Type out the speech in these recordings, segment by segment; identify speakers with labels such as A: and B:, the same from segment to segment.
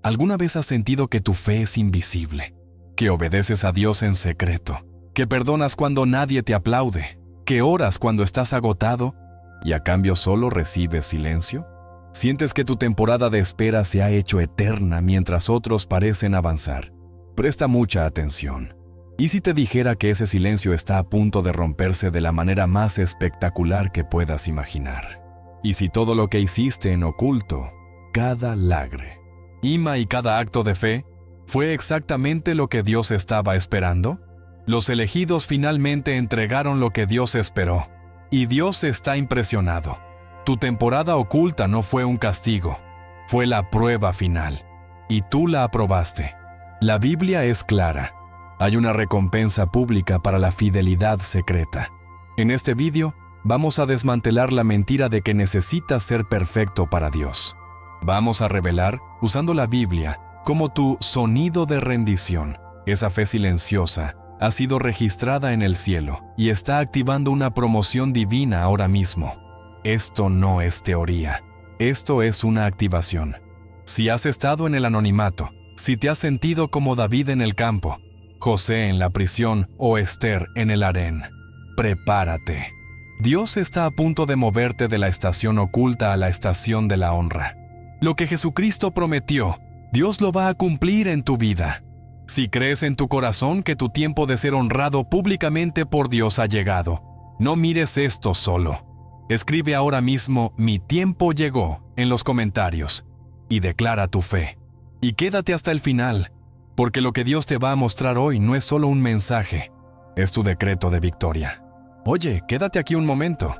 A: ¿Alguna vez has sentido que tu fe es invisible? Que obedeces a Dios en secreto, que perdonas cuando nadie te aplaude, que oras cuando estás agotado y a cambio solo recibes silencio. ¿Sientes que tu temporada de espera se ha hecho eterna mientras otros parecen avanzar? Presta mucha atención. ¿Y si te dijera que ese silencio está a punto de romperse de la manera más espectacular que puedas imaginar? ¿Y si todo lo que hiciste en oculto, cada lágrima y cada acto de fe, fue exactamente lo que Dios estaba esperando? Los elegidos finalmente entregaron lo que Dios esperó, y Dios está impresionado. Tu temporada oculta no fue un castigo, fue la prueba final, y tú la aprobaste. La Biblia es clara. Hay una recompensa pública para la fidelidad secreta. En este vídeo, vamos a desmantelar la mentira de que necesitas ser perfecto para Dios. Vamos a revelar, usando la Biblia, cómo tu sonido de rendición, esa fe silenciosa, ha sido registrada en el cielo y está activando una promoción divina ahora mismo. Esto no es teoría, esto es una activación. Si has estado en el anonimato, si te has sentido como David en el campo, José en la prisión o Esther en el harén, prepárate. Dios está a punto de moverte de la estación oculta a la estación de la honra. Lo que Jesucristo prometió, Dios lo va a cumplir en tu vida. Si crees en tu corazón que tu tiempo de ser honrado públicamente por Dios ha llegado, no mires esto solo. Escribe ahora mismo "Mi tiempo llegó" en los comentarios y declara tu fe. Y quédate hasta el final, porque lo que Dios te va a mostrar hoy no es solo un mensaje, es tu decreto de victoria. Oye, quédate aquí un momento.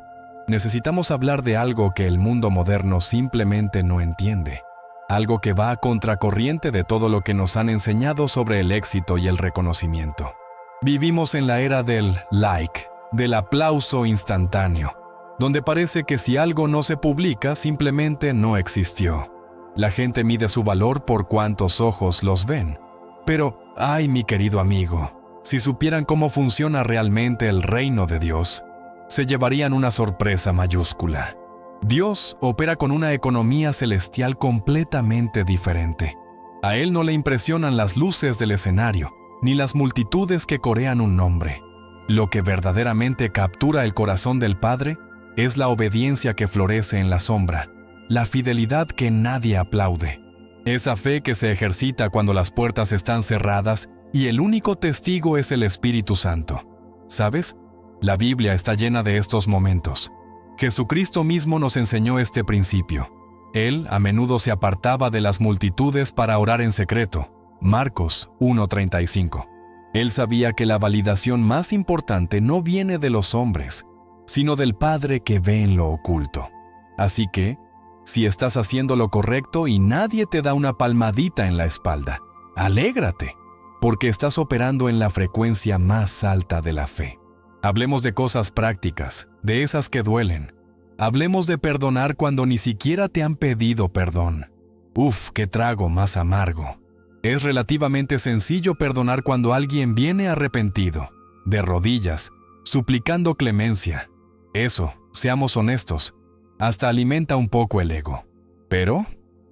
A: Necesitamos hablar de algo que el mundo moderno simplemente no entiende. Algo que va a contracorriente de todo lo que nos han enseñado sobre el éxito y el reconocimiento. Vivimos en la era del like, del aplauso instantáneo, donde parece que si algo no se publica, simplemente no existió. La gente mide su valor por cuántos ojos los ven. Pero, ay, mi querido amigo, si supieran cómo funciona realmente el reino de Dios, se llevarían una sorpresa mayúscula. Dios opera con una economía celestial completamente diferente. A Él no le impresionan las luces del escenario, ni las multitudes que corean un nombre. Lo que verdaderamente captura el corazón del Padre es la obediencia que florece en la sombra, la fidelidad que nadie aplaude, esa fe que se ejercita cuando las puertas están cerradas y el único testigo es el Espíritu Santo. ¿Sabes? La Biblia está llena de estos momentos. Jesucristo mismo nos enseñó este principio. Él a menudo se apartaba de las multitudes para orar en secreto. Marcos 1:35. Él sabía que la validación más importante no viene de los hombres, sino del Padre que ve en lo oculto. Así que, si estás haciendo lo correcto y nadie te da una palmadita en la espalda, alégrate, porque estás operando en la frecuencia más alta de la fe. Hablemos de cosas prácticas, de esas que duelen. Hablemos de perdonar cuando ni siquiera te han pedido perdón. Uf, qué trago más amargo. Es relativamente sencillo perdonar cuando alguien viene arrepentido, de rodillas, suplicando clemencia. Eso, seamos honestos, hasta alimenta un poco el ego. Pero,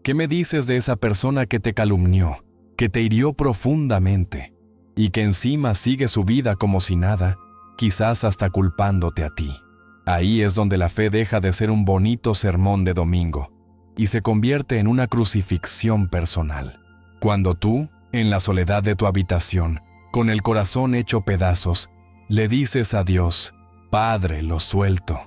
A: ¿qué me dices de esa persona que te calumnió, que te hirió profundamente, y que encima sigue su vida como si nada, quizás hasta culpándote a ti? Ahí es donde la fe deja de ser un bonito sermón de domingo y se convierte en una crucifixión personal. Cuando tú, en la soledad de tu habitación, con el corazón hecho pedazos, le dices a Dios: Padre, lo suelto.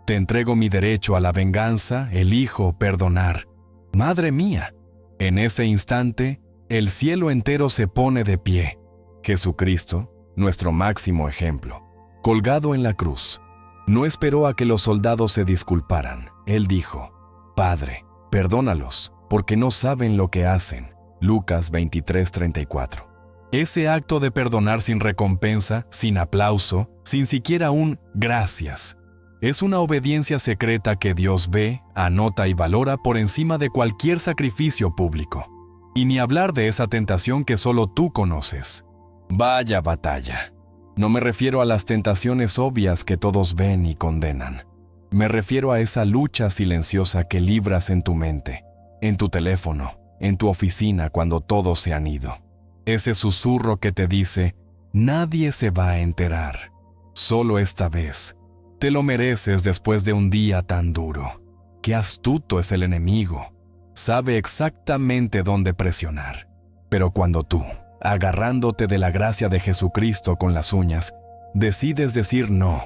A: Te entrego mi derecho a la venganza, elijo perdonar. Madre mía, en ese instante, el cielo entero se pone de pie. Jesucristo, nuestro máximo ejemplo, colgado en la cruz, no esperó a que los soldados se disculparan. Él dijo: Padre, perdónalos, porque no saben lo que hacen. Lucas 23:34. Ese acto de perdonar sin recompensa, sin aplauso, sin siquiera un gracias, es una obediencia secreta que Dios ve, anota y valora por encima de cualquier sacrificio público. Y ni hablar de esa tentación que solo tú conoces. Vaya batalla. No me refiero a las tentaciones obvias que todos ven y condenan. Me refiero a esa lucha silenciosa que libras en tu mente, en tu teléfono, en tu oficina cuando todos se han ido. Ese susurro que te dice, nadie se va a enterar. Solo esta vez. Te lo mereces después de un día tan duro. Qué astuto es el enemigo. Sabe exactamente dónde presionar. Pero cuando tú, agarrándote de la gracia de Jesucristo con las uñas, decides decir no,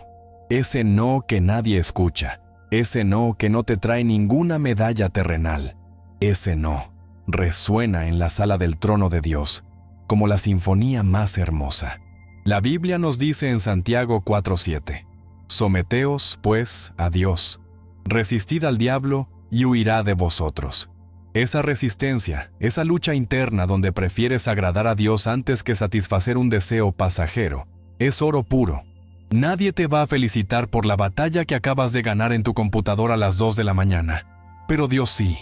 A: ese no que nadie escucha, ese no que no te trae ninguna medalla terrenal, ese no resuena en la sala del trono de Dios como la sinfonía más hermosa. La Biblia nos dice en Santiago 4:7, someteos, pues, a Dios, resistid al diablo y huirá de vosotros. Esa resistencia, esa lucha interna donde prefieres agradar a Dios antes que satisfacer un deseo pasajero, es oro puro. Nadie te va a felicitar por la batalla que acabas de ganar en tu computadora a las 2 de la mañana. Pero Dios sí.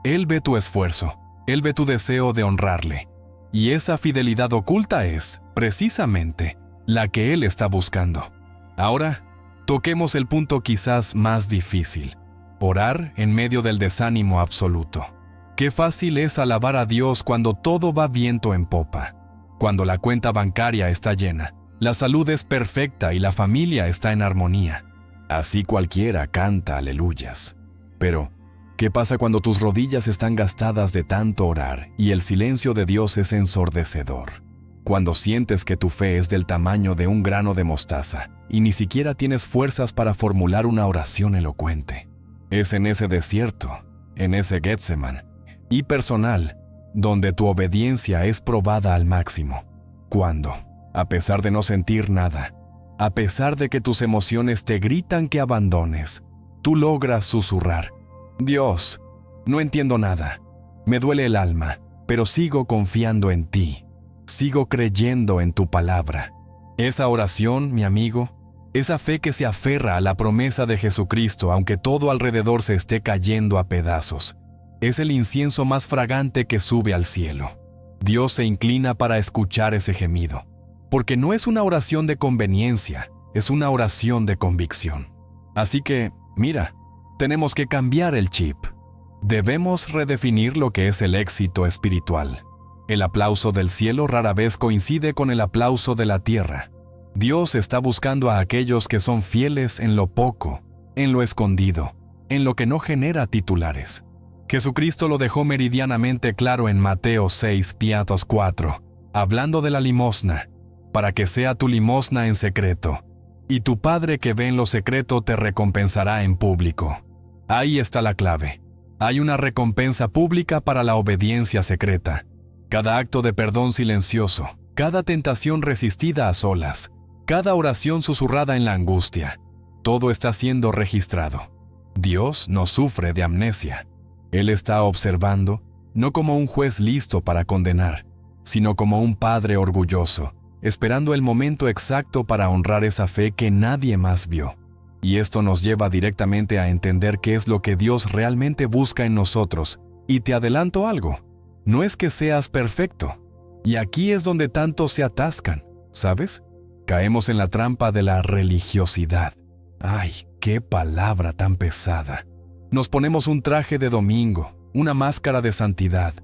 A: Él ve tu esfuerzo, Él ve tu deseo de honrarle. Y esa fidelidad oculta es, precisamente, la que Él está buscando. Ahora, toquemos el punto quizás más difícil. Orar en medio del desánimo absoluto. Qué fácil es alabar a Dios cuando todo va viento en popa, cuando la cuenta bancaria está llena, la salud es perfecta y la familia está en armonía. Así cualquiera canta aleluyas. Pero, ¿qué pasa cuando tus rodillas están gastadas de tanto orar y el silencio de Dios es ensordecedor? Cuando sientes que tu fe es del tamaño de un grano de mostaza y ni siquiera tienes fuerzas para formular una oración elocuente. Es en ese desierto, en ese Getsemaní, y personal, donde tu obediencia es probada al máximo. Cuando, a pesar de no sentir nada, a pesar de que tus emociones te gritan que abandones, tú logras susurrar, Dios, no entiendo nada, me duele el alma, pero sigo confiando en ti, sigo creyendo en tu palabra. Esa oración, mi amigo, esa fe que se aferra a la promesa de Jesucristo aunque todo alrededor se esté cayendo a pedazos, es el incienso más fragante que sube al cielo. Dios se inclina para escuchar ese gemido, porque no es una oración de conveniencia, es una oración de convicción. Así que, mira, tenemos que cambiar el chip. Debemos redefinir lo que es el éxito espiritual. El aplauso del cielo rara vez coincide con el aplauso de la tierra. Dios está buscando a aquellos que son fieles en lo poco, en lo escondido, en lo que no genera titulares. Jesucristo lo dejó meridianamente claro en Mateo 6:4, hablando de la limosna, para que sea tu limosna en secreto, y tu Padre que ve en lo secreto te recompensará en público. Ahí está la clave. Hay una recompensa pública para la obediencia secreta. Cada acto de perdón silencioso, cada tentación resistida a solas, cada oración susurrada en la angustia, todo está siendo registrado. Dios no sufre de amnesia. Él está observando, no como un juez listo para condenar, sino como un padre orgulloso, esperando el momento exacto para honrar esa fe que nadie más vio. Y esto nos lleva directamente a entender qué es lo que Dios realmente busca en nosotros. Y te adelanto algo, no es que seas perfecto. Y aquí es donde tantos se atascan, ¿sabes? Caemos en la trampa de la religiosidad. ¡Ay, qué palabra tan pesada! Nos ponemos un traje de domingo, una máscara de santidad,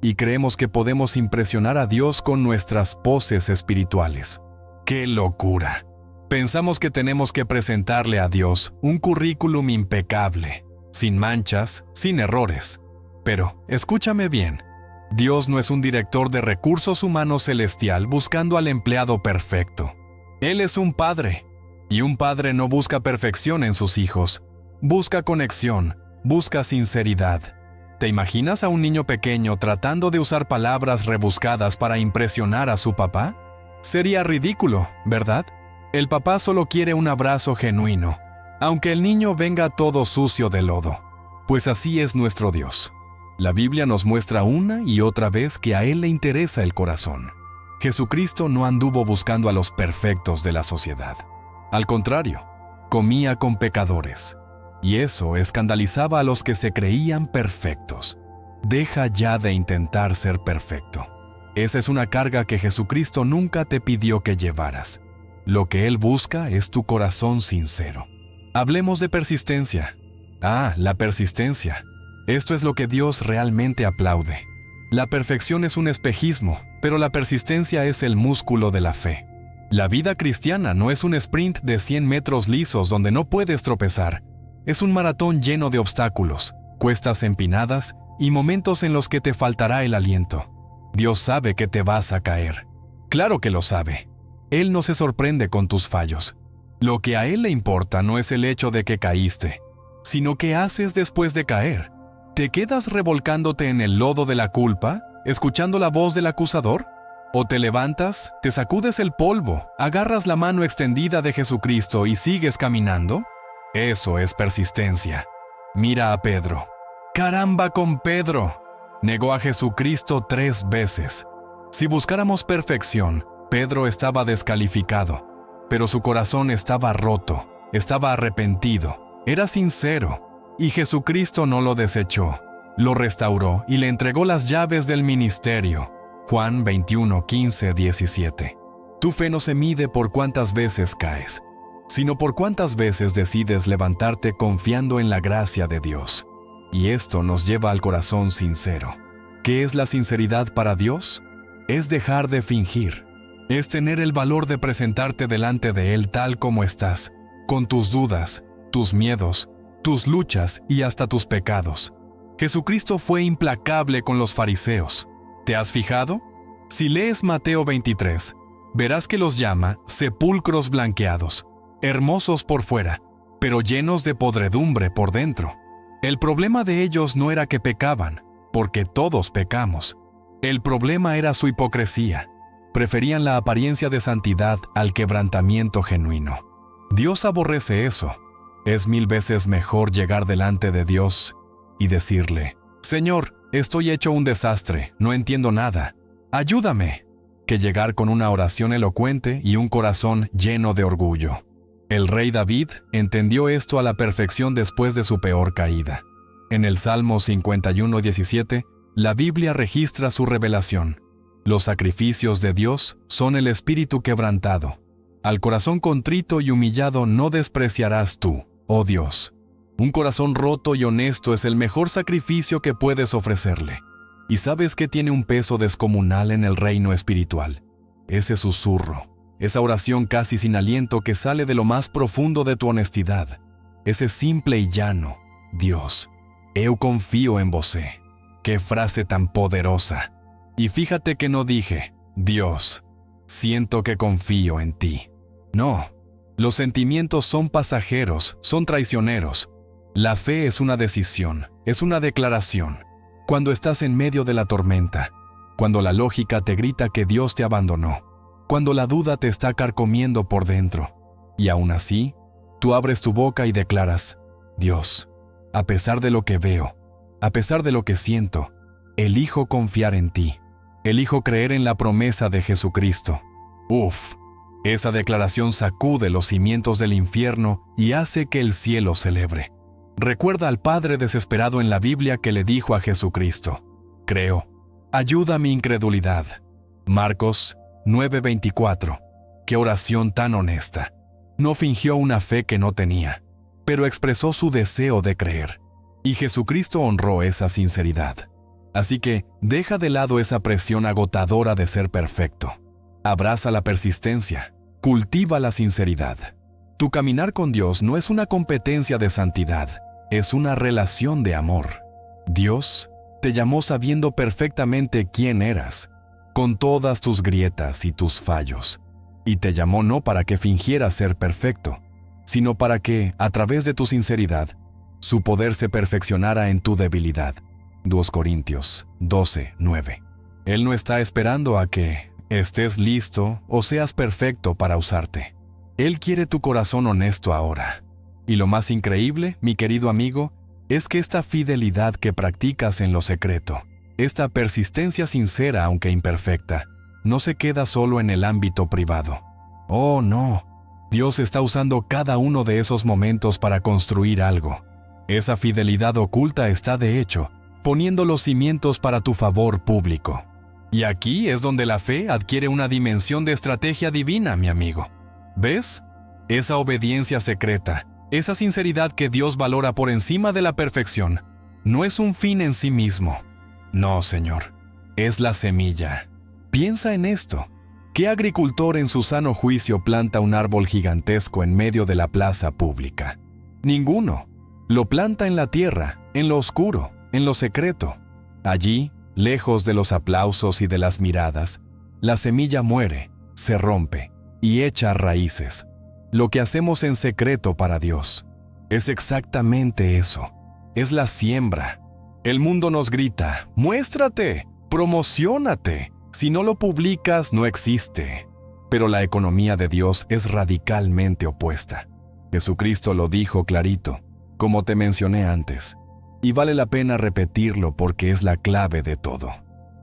A: y creemos que podemos impresionar a Dios con nuestras poses espirituales. ¡Qué locura! Pensamos que tenemos que presentarle a Dios un currículum impecable, sin manchas, sin errores. Pero, escúchame bien, Dios no es un director de recursos humanos celestial buscando al empleado perfecto. Él es un padre, y un padre no busca perfección en sus hijos. Busca conexión, busca sinceridad. ¿Te imaginas a un niño pequeño tratando de usar palabras rebuscadas para impresionar a su papá? Sería ridículo, ¿verdad? El papá solo quiere un abrazo genuino, aunque el niño venga todo sucio de lodo. Pues así es nuestro Dios. La Biblia nos muestra una y otra vez que a Él le interesa el corazón. Jesucristo no anduvo buscando a los perfectos de la sociedad. Al contrario, comía con pecadores. Y eso escandalizaba a los que se creían perfectos. Deja ya de intentar ser perfecto. Esa es una carga que Jesucristo nunca te pidió que llevaras. Lo que Él busca es tu corazón sincero. Hablemos de persistencia. La persistencia. Esto es lo que Dios realmente aplaude. La perfección es un espejismo, pero la persistencia es el músculo de la fe. La vida cristiana no es un sprint de 100 metros lisos donde no puedes tropezar. Es un maratón lleno de obstáculos, cuestas empinadas y momentos en los que te faltará el aliento. Dios sabe que te vas a caer. Claro que lo sabe. Él no se sorprende con tus fallos. Lo que a Él le importa no es el hecho de que caíste, sino qué haces después de caer. ¿Te quedas revolcándote en el lodo de la culpa, escuchando la voz del acusador? ¿O te levantas, te sacudes el polvo, agarras la mano extendida de Jesucristo y sigues caminando? Eso es persistencia. Mira a Pedro. ¡Caramba con Pedro! Negó a Jesucristo 3 veces. Si buscáramos perfección, Pedro estaba descalificado, pero su corazón estaba roto, estaba arrepentido, era sincero, y Jesucristo no lo desechó, lo restauró y le entregó las llaves del ministerio. Juan 21, 15, 17. Tu fe no se mide por cuántas veces caes, sino por cuántas veces decides levantarte confiando en la gracia de Dios. Y esto nos lleva al corazón sincero. ¿Qué es la sinceridad para Dios? Es dejar de fingir. Es tener el valor de presentarte delante de Él tal como estás, con tus dudas, tus miedos, tus luchas y hasta tus pecados. Jesucristo fue implacable con los fariseos. ¿Te has fijado? Si lees Mateo 23, verás que los llama sepulcros blanqueados, hermosos por fuera, pero llenos de podredumbre por dentro. El problema de ellos no era que pecaban, porque todos pecamos. El problema era su hipocresía. Preferían la apariencia de santidad al quebrantamiento genuino. Dios aborrece eso. Es 1000 veces mejor llegar delante de Dios y decirle: Señor, estoy hecho un desastre, no entiendo nada, ayúdame, que llegar con una oración elocuente y un corazón lleno de orgullo. El rey David entendió esto a la perfección después de su peor caída. En el Salmo 51:17, la Biblia registra su revelación. Los sacrificios de Dios son el espíritu quebrantado. Al corazón contrito y humillado no despreciarás tú, oh Dios. Un corazón roto y honesto es el mejor sacrificio que puedes ofrecerle. ¿Y sabes que tiene un peso descomunal en el reino espiritual? Ese susurro, esa oración casi sin aliento que sale de lo más profundo de tu honestidad. Ese simple y llano: Dios, eu confío en vosé. ¡Qué frase tan poderosa! Y fíjate que no dije: Dios, siento que confío en ti. No, los sentimientos son pasajeros, son traicioneros. La fe es una decisión, es una declaración. Cuando estás en medio de la tormenta, cuando la lógica te grita que Dios te abandonó, cuando la duda te está carcomiendo por dentro, y aún así, tú abres tu boca y declaras: Dios, a pesar de lo que veo, a pesar de lo que siento, elijo confiar en ti. Elijo creer en la promesa de Jesucristo. Uf, esa declaración sacude los cimientos del infierno y hace que el cielo celebre. Recuerda al padre desesperado en la Biblia que le dijo a Jesucristo: Creo, ayuda mi incredulidad. Marcos 9:24. Qué oración tan honesta. No fingió una fe que no tenía, pero expresó su deseo de creer. Y Jesucristo honró esa sinceridad. Así que deja de lado esa presión agotadora de ser perfecto. Abraza la persistencia, cultiva la sinceridad. Tu caminar con Dios no es una competencia de santidad, es una relación de amor. Dios te llamó sabiendo perfectamente quién eras, con todas tus grietas y tus fallos. Y te llamó no para que fingieras ser perfecto, sino para que, a través de tu sinceridad, su poder se perfeccionara en tu debilidad. 2 Corintios 12:9. Él no está esperando a que estés listo o seas perfecto para usarte. Él quiere tu corazón honesto ahora. Y lo más increíble, mi querido amigo, es que esta fidelidad que practicas en lo secreto, esta persistencia sincera aunque imperfecta, no se queda solo en el ámbito privado. Oh, no. Dios está usando cada uno de esos momentos para construir algo. Esa fidelidad oculta está, de hecho, poniendo los cimientos para tu favor público. Y aquí es donde la fe adquiere una dimensión de estrategia divina, mi amigo. ¿Ves? Esa obediencia secreta, esa sinceridad que Dios valora por encima de la perfección, no es un fin en sí mismo. No, Señor. es la semilla. Piensa en esto. ¿Qué agricultor en su sano juicio planta un árbol gigantesco en medio de la plaza pública? Ninguno. Lo planta en la tierra, en lo oscuro, en lo secreto. Allí, lejos de los aplausos y de las miradas, la semilla muere, se rompe y echa raíces. Lo que hacemos en secreto para Dios es exactamente eso. Es la siembra. El mundo nos grita, muéstrate, promociónate. Si no lo publicas, no existe. Pero la economía de Dios es radicalmente opuesta. Jesucristo lo dijo clarito, como te mencioné antes, y vale la pena repetirlo porque es la clave de todo.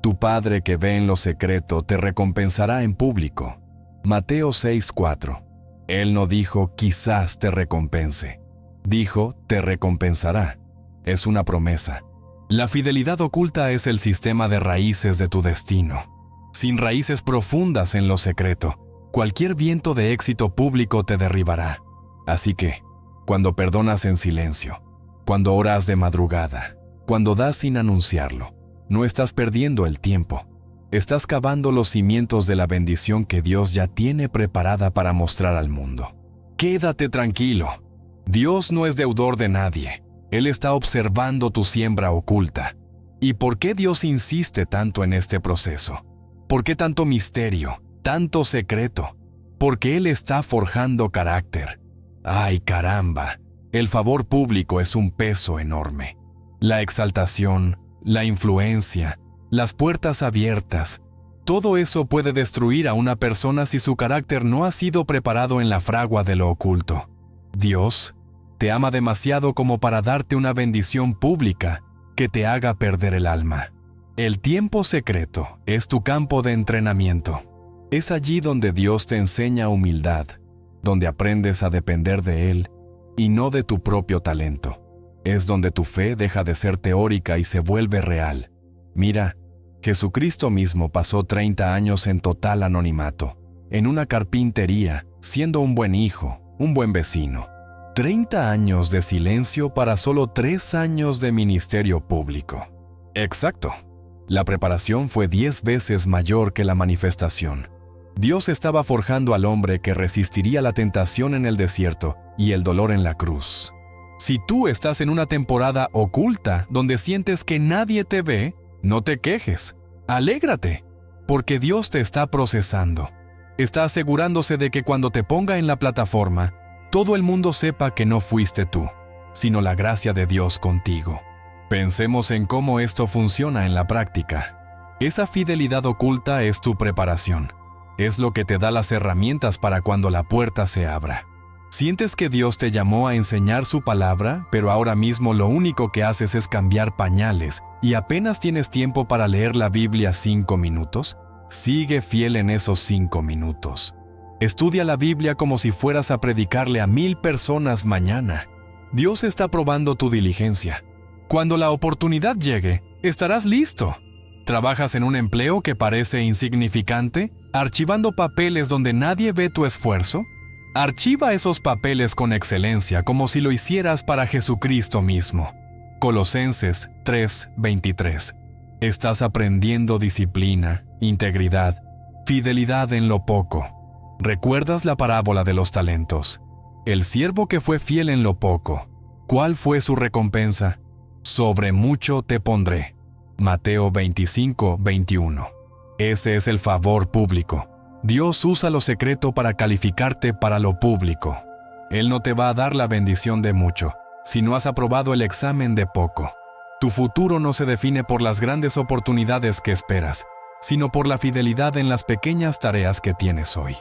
A: Tu Padre que ve en lo secreto te recompensará en público. Mateo 6:4. Él no dijo quizás te recompense. Dijo te recompensará. Es una promesa. La fidelidad oculta es el sistema de raíces de tu destino. Sin raíces profundas en lo secreto, cualquier viento de éxito público te derribará. Así que, cuando perdonas en silencio, cuando oras de madrugada, cuando das sin anunciarlo, no estás perdiendo el tiempo. Estás cavando los cimientos de la bendición que Dios ya tiene preparada para mostrar al mundo. Quédate tranquilo. Dios no es deudor de nadie. Él está observando tu siembra oculta. ¿Y por qué Dios insiste tanto en este proceso? ¿Por qué tanto misterio, tanto secreto? Porque Él está forjando carácter. ¡Ay, caramba! El favor público es un peso enorme. La exaltación, la influencia, las puertas abiertas, todo eso puede destruir a una persona si su carácter no ha sido preparado en la fragua de lo oculto. Dios te ama demasiado como para darte una bendición pública que te haga perder el alma. El tiempo secreto es tu campo de entrenamiento. Es allí donde Dios te enseña humildad, donde aprendes a depender de Él y no de tu propio talento. Es donde tu fe deja de ser teórica y se vuelve real. Mira, Jesucristo mismo pasó 30 años en total anonimato, en una carpintería, siendo un buen hijo, un buen vecino. 30 años de silencio para solo 3 años de ministerio público. Exacto. La preparación fue 10 veces mayor que la manifestación. Dios estaba forjando al hombre que resistiría la tentación en el desierto y el dolor en la cruz. Si tú estás en una temporada oculta donde sientes que nadie te ve, no te quejes. Alégrate, porque Dios te está procesando. Está asegurándose de que cuando te ponga en la plataforma, todo el mundo sepa que no fuiste tú, sino la gracia de Dios contigo. Pensemos en cómo esto funciona en la práctica. Esa fidelidad oculta es tu preparación. Es lo que te da las herramientas para cuando la puerta se abra. ¿Sientes que Dios te llamó a enseñar su palabra, pero ahora mismo lo único que haces es cambiar pañales y apenas tienes tiempo para leer la Biblia 5 minutos? Sigue fiel en esos 5 minutos. Estudia la Biblia como si fueras a predicarle a 1000 personas mañana. Dios está probando tu diligencia. Cuando la oportunidad llegue, estarás listo. ¿Trabajas en un empleo que parece insignificante, archivando papeles donde nadie ve tu esfuerzo? Archiva esos papeles con excelencia como si lo hicieras para Jesucristo mismo. Colosenses 3:23. Estás aprendiendo disciplina, integridad, fidelidad en lo poco. ¿Recuerdas la parábola de los talentos? El siervo que fue fiel en lo poco, ¿cuál fue su recompensa? Sobre mucho te pondré. Mateo 25:21. Ese es el favor público. Dios usa lo secreto para calificarte para lo público. Él no te va a dar la bendición de mucho, si no has aprobado el examen de poco. Tu futuro no se define por las grandes oportunidades que esperas, sino por la fidelidad en las pequeñas tareas que tienes hoy.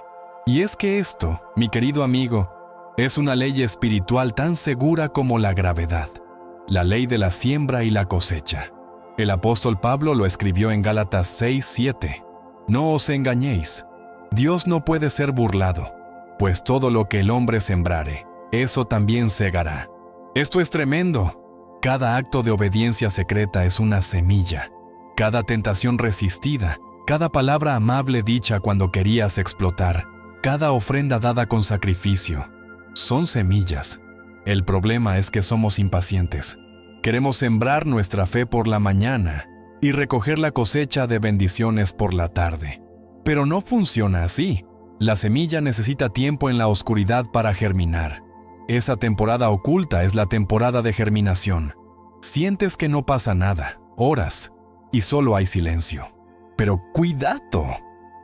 A: Y es que esto, mi querido amigo, es una ley espiritual tan segura como la gravedad, la ley de la siembra y la cosecha. El apóstol Pablo lo escribió en Gálatas 6:7. No os engañéis, Dios no puede ser burlado, pues todo lo que el hombre sembrare, eso también segará. Esto es tremendo. Cada acto de obediencia secreta es una semilla. Cada tentación resistida, cada palabra amable dicha cuando querías explotar, cada ofrenda dada con sacrificio, son semillas. El problema es que somos impacientes. Queremos sembrar nuestra fe por la mañana y recoger la cosecha de bendiciones por la tarde. Pero no funciona así. La semilla necesita tiempo en la oscuridad para germinar. Esa temporada oculta es la temporada de germinación. Sientes que no pasa nada, oras, y solo hay silencio. Pero ¡cuidado!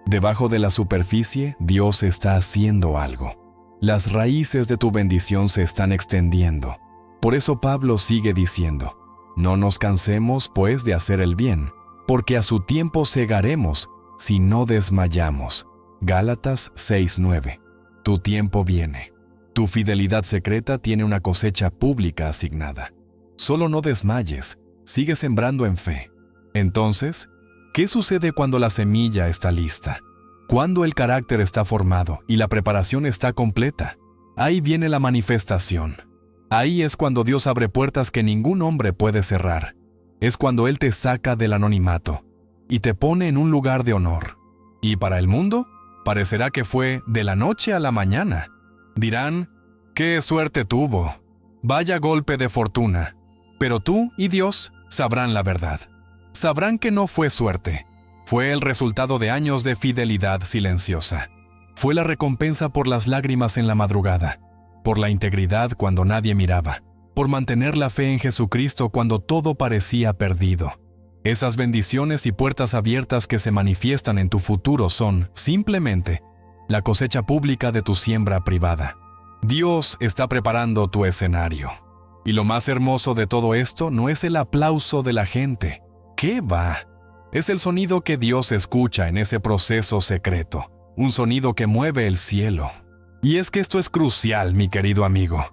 A: Debajo de la superficie, Dios está haciendo algo. Las raíces de tu bendición se están extendiendo. Por eso Pablo sigue diciendo, no nos cansemos, pues, de hacer el bien, porque a su tiempo segaremos si no desmayamos. Gálatas 6:9. Tu tiempo viene. Tu fidelidad secreta tiene una cosecha pública asignada. Solo no desmayes, sigue sembrando en fe. Entonces, ¿qué sucede cuando la semilla está lista? Cuando el carácter está formado y la preparación está completa, ahí viene la manifestación. Ahí es cuando Dios abre puertas que ningún hombre puede cerrar. Es cuando Él te saca del anonimato y te pone en un lugar de honor. Y para el mundo, parecerá que fue de la noche a la mañana. Dirán, ¡qué suerte tuvo! Vaya golpe de fortuna. Pero tú y Dios sabrán la verdad. Sabrán que no fue suerte. Fue el resultado de años de fidelidad silenciosa. Fue la recompensa por las lágrimas en la madrugada, por la integridad cuando nadie miraba, por mantener la fe en Jesucristo cuando todo parecía perdido. Esas bendiciones y puertas abiertas que se manifiestan en tu futuro son, simplemente, la cosecha pública de tu siembra privada. Dios está preparando tu escenario. Y lo más hermoso de todo esto no es el aplauso de la gente. ¿Qué va? Es el sonido que Dios escucha en ese proceso secreto, un sonido que mueve el cielo. Y es que esto es crucial, mi querido amigo.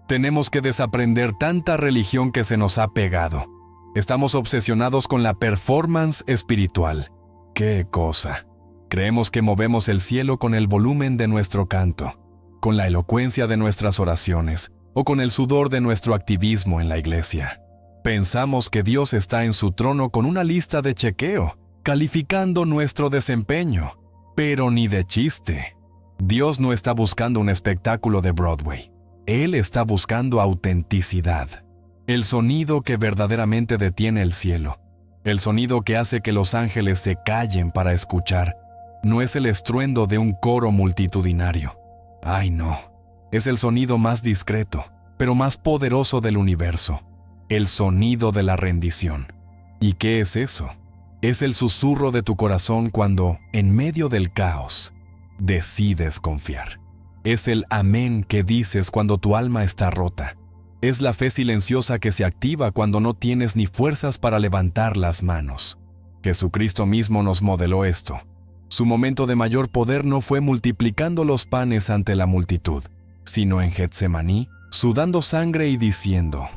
A: Tenemos que desaprender tanta religión que se nos ha pegado. Estamos obsesionados con la performance espiritual. ¡Qué cosa! Creemos que movemos el cielo con el volumen de nuestro canto, con la elocuencia de nuestras oraciones o con el sudor de nuestro activismo en la iglesia. Pensamos que Dios está en su trono con una lista de chequeo, calificando nuestro desempeño. Pero ni de chiste. Dios no está buscando un espectáculo de Broadway. Él está buscando autenticidad. El sonido que verdaderamente detiene el cielo. El sonido que hace que los ángeles se callen para escuchar. No es el estruendo de un coro multitudinario. ¡Ay, no! Es el sonido más discreto, pero más poderoso del universo. El sonido de la rendición. ¿Y qué es eso? Es el susurro de tu corazón cuando, en medio del caos, decides confiar. Es el amén que dices cuando tu alma está rota. Es la fe silenciosa que se activa cuando no tienes ni fuerzas para levantar las manos. Jesucristo mismo nos modeló esto. Su momento de mayor poder no fue multiplicando los panes ante la multitud, sino en Getsemaní, sudando sangre y diciendo,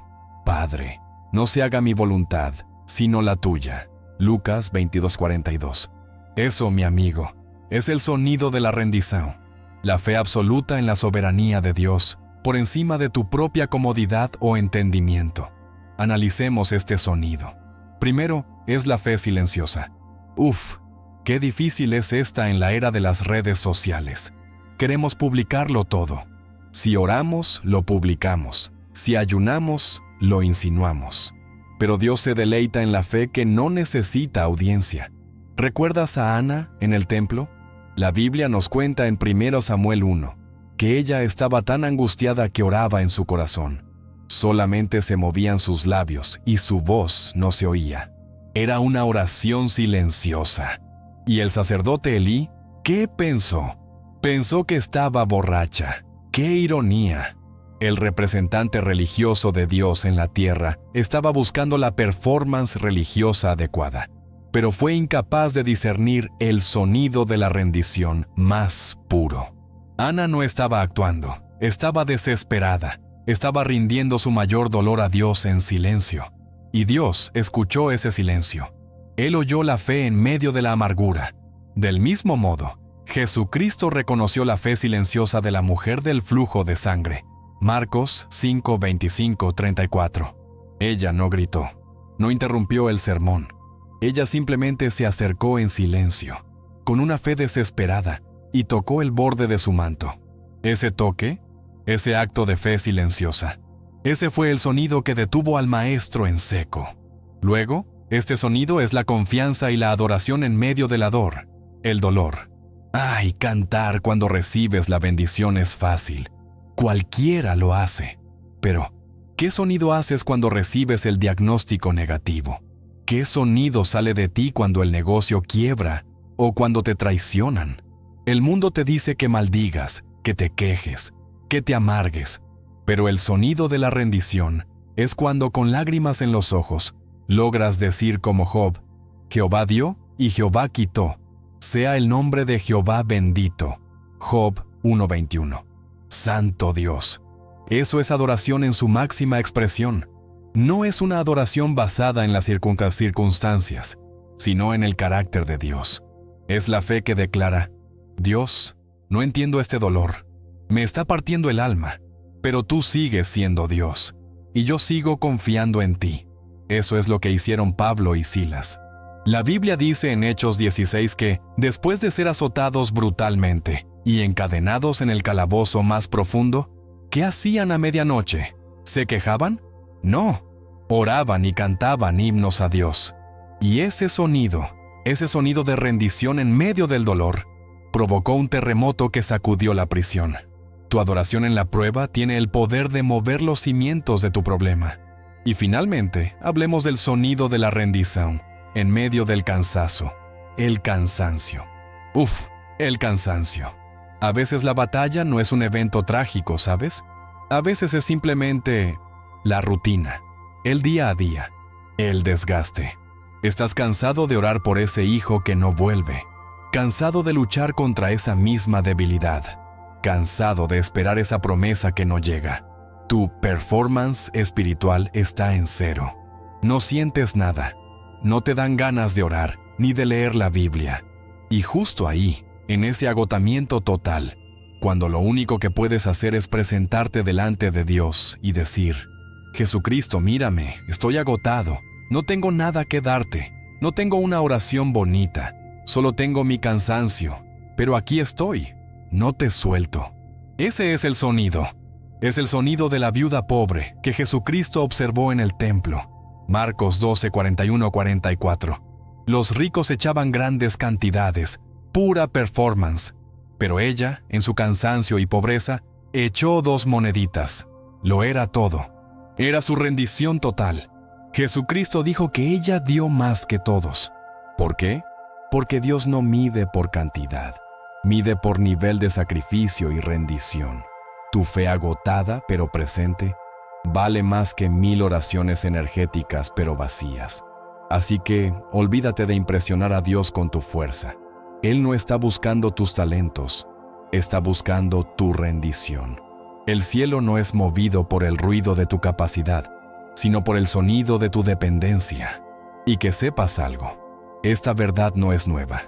A: Padre, no se haga mi voluntad, sino la tuya. Lucas 22:42. Eso, mi amigo, es el sonido de la rendición. La fe absoluta en la soberanía de Dios, por encima de tu propia comodidad o entendimiento. Analicemos este sonido. Primero, es la fe silenciosa. Uf, qué difícil es esta en la era de las redes sociales. Queremos publicarlo todo. Si oramos, lo publicamos. Si ayunamos, lo insinuamos. Pero Dios se deleita en la fe que no necesita audiencia. ¿Recuerdas a Ana en el templo? La Biblia nos cuenta en 1 Samuel 1 que ella estaba tan angustiada que oraba en su corazón. Solamente se movían sus labios y su voz no se oía. Era una oración silenciosa. ¿Y el sacerdote Elí qué pensó? Pensó que estaba borracha. ¡Qué ironía! El representante religioso de Dios en la tierra estaba buscando la performance religiosa adecuada, pero fue incapaz de discernir el sonido de la rendición más puro. Ana no estaba actuando, estaba desesperada, estaba rindiendo su mayor dolor a Dios en silencio. Y Dios escuchó ese silencio. Él oyó la fe en medio de la amargura. Del mismo modo, Jesucristo reconoció la fe silenciosa de la mujer del flujo de sangre. Marcos 5:25-34. Ella no gritó, no interrumpió el sermón. Ella simplemente se acercó en silencio, con una fe desesperada, y tocó el borde de su manto. Ese toque, ese acto de fe silenciosa, ese fue el sonido que detuvo al maestro en seco. Luego, Este sonido es la confianza y la adoración en medio del el dolor. Ay, cantar cuando recibes la bendición es fácil. Cualquiera lo hace. Pero, ¿qué sonido haces cuando recibes el diagnóstico negativo? ¿Qué sonido sale de ti cuando el negocio quiebra o cuando te traicionan? El mundo te dice que maldigas, que te quejes, que te amargues, pero el sonido de la rendición es cuando con lágrimas en los ojos logras decir como Job: Jehová dio y Jehová quitó, sea el nombre de Jehová bendito. Job 1:21. Santo Dios. Eso es adoración en su máxima expresión. No es una adoración basada en las circunstancias, sino en el carácter de Dios. Es la fe que declara: Dios, no entiendo este dolor, me está partiendo el alma, pero tú sigues siendo Dios, y yo sigo confiando en ti. Eso es lo que hicieron Pablo y Silas. La Biblia dice en Hechos 16 que, después de ser azotados brutalmente y encadenados en el calabozo más profundo, ¿qué hacían a medianoche? ¿Se quejaban? No, oraban y cantaban himnos a Dios. Y ese sonido de rendición en medio del dolor, provocó un terremoto que sacudió la prisión. Tu adoración en la prueba tiene el poder de mover los cimientos de tu problema. Y finalmente, hablemos del sonido de la rendición en medio del cansancio. El cansancio. El cansancio. A veces la batalla no es un evento trágico, ¿sabes? A veces es simplemente la rutina, el día a día, el desgaste. Estás cansado de orar por ese hijo que no vuelve, cansado de luchar contra esa misma debilidad, cansado de esperar esa promesa que no llega. Tu performance espiritual está en cero. No sientes nada, no te dan ganas de orar ni de leer la Biblia. Y justo ahí, en ese agotamiento total, cuando lo único que puedes hacer es presentarte delante de Dios y decir: Jesucristo, mírame, estoy agotado, no tengo nada que darte, no tengo una oración bonita, solo tengo mi cansancio, pero aquí estoy, no te suelto. Ese es el sonido. Es el sonido de la viuda pobre que Jesucristo observó en el templo. Marcos 12:41-44. Los ricos echaban grandes cantidades, pura performance, pero ella, en su cansancio y pobreza, echó 2 moneditas. Lo era todo. Era su rendición total. Jesucristo dijo que ella dio más que todos. ¿Por qué? Porque Dios no mide por cantidad, mide por nivel de sacrificio y rendición. Tu fe agotada pero presente vale más que 1000 oraciones energéticas pero vacías. Así que olvídate de impresionar a Dios con tu fuerza. Él no está buscando tus talentos, está buscando tu rendición. El cielo no es movido por el ruido de tu capacidad, sino por el sonido de tu dependencia. Y que sepas algo, esta verdad no es nueva.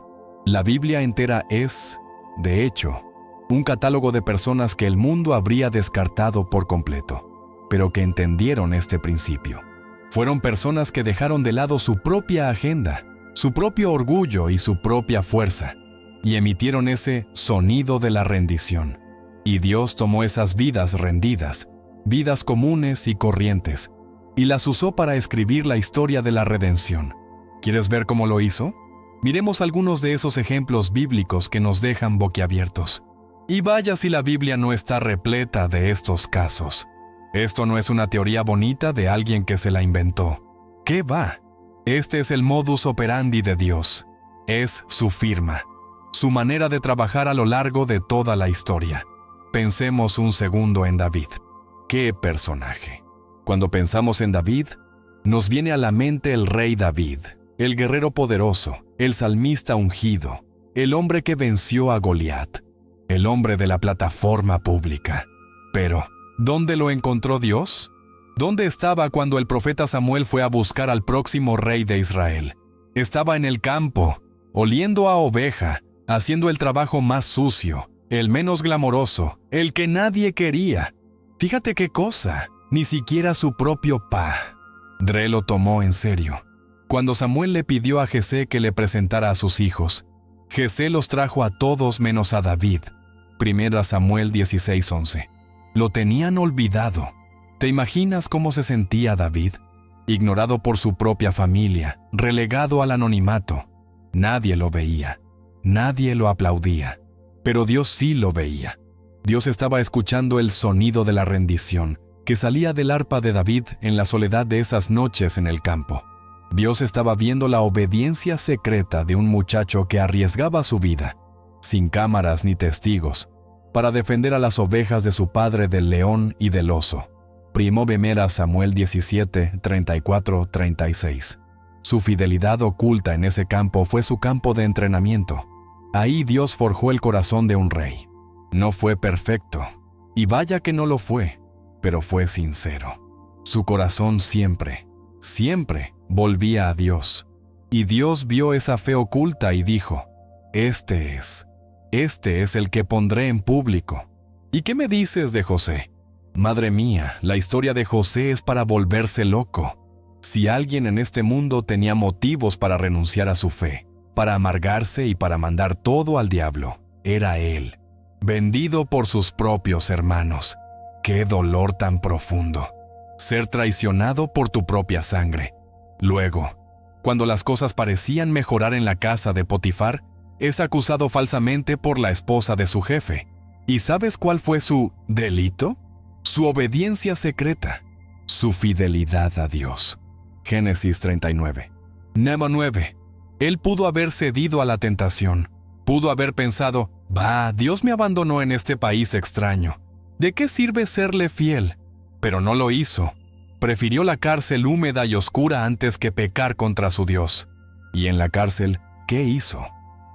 A: La Biblia entera es, de hecho, un catálogo de personas que el mundo habría descartado por completo, pero que entendieron este principio. Fueron personas que dejaron de lado su propia agenda, su propio orgullo y su propia fuerza, y emitieron ese sonido de la rendición. Y Dios tomó esas vidas rendidas, vidas comunes y corrientes, y las usó para escribir la historia de la redención. ¿Quieres ver cómo lo hizo? Miremos algunos de esos ejemplos bíblicos que nos dejan boquiabiertos. Y vaya si la Biblia no está repleta de estos casos. Esto no es una teoría bonita de alguien que se la inventó. ¿Qué va? Este es el modus operandi de Dios. Es su firma, su manera de trabajar a lo largo de toda la historia. Pensemos un segundo en David. ¡Qué personaje! Cuando pensamos en David, nos viene a la mente el rey David, el guerrero poderoso, el salmista ungido, el hombre que venció a Goliat, el hombre de la plataforma pública. Pero, ¿dónde lo encontró Dios? ¿Dónde estaba cuando el profeta Samuel fue a buscar al próximo rey de Israel? Estaba en el campo, oliendo a oveja, haciendo el trabajo más sucio, el menos glamoroso, el que nadie quería. Fíjate qué cosa, ni siquiera su propio pa. Dre lo tomó en serio. Cuando Samuel le pidió a Jesé que le presentara a sus hijos, Jesé los trajo a todos menos a David. 1 Samuel 16:11. Lo tenían olvidado. ¿Te imaginas cómo se sentía David? ignorado por su propia familia, relegado al anonimato. Nadie lo veía, nadie lo aplaudía, pero Dios sí lo veía. Dios estaba escuchando el sonido de la rendición que salía del arpa de David en la soledad de esas noches en el campo. Dios estaba viendo la obediencia secreta de un muchacho que arriesgaba su vida, sin cámaras ni testigos, para defender a las ovejas de su padre del león y del oso. Primera Samuel 17, 34, 36. Su fidelidad oculta en ese campo fue su campo de entrenamiento. Ahí Dios forjó el corazón de un rey. No fue perfecto, y vaya que no lo fue, pero fue sincero. Su corazón siempre volvía a Dios. Y Dios vio esa fe oculta y dijo, Este es el que pondré en público. ¿Y qué me dices de José? Madre mía, la historia de José es para volverse loco. Si alguien en este mundo tenía motivos para renunciar a su fe, para amargarse y para mandar todo al diablo, era él, vendido por sus propios hermanos. ¡Qué dolor tan profundo! Ser traicionado por tu propia sangre. Luego, cuando las cosas parecían mejorar en la casa de Potifar, es acusado falsamente por la esposa de su jefe. ¿Y sabes cuál fue su delito? Su obediencia secreta, su fidelidad a Dios. Génesis 39. Nehemías 9. Él pudo haber cedido a la tentación. Pudo haber pensado, Dios me abandonó en este país extraño. ¿De qué sirve serle fiel? Pero no lo hizo. Prefirió la cárcel húmeda y oscura antes que pecar contra su Dios. Y en la cárcel, ¿qué hizo?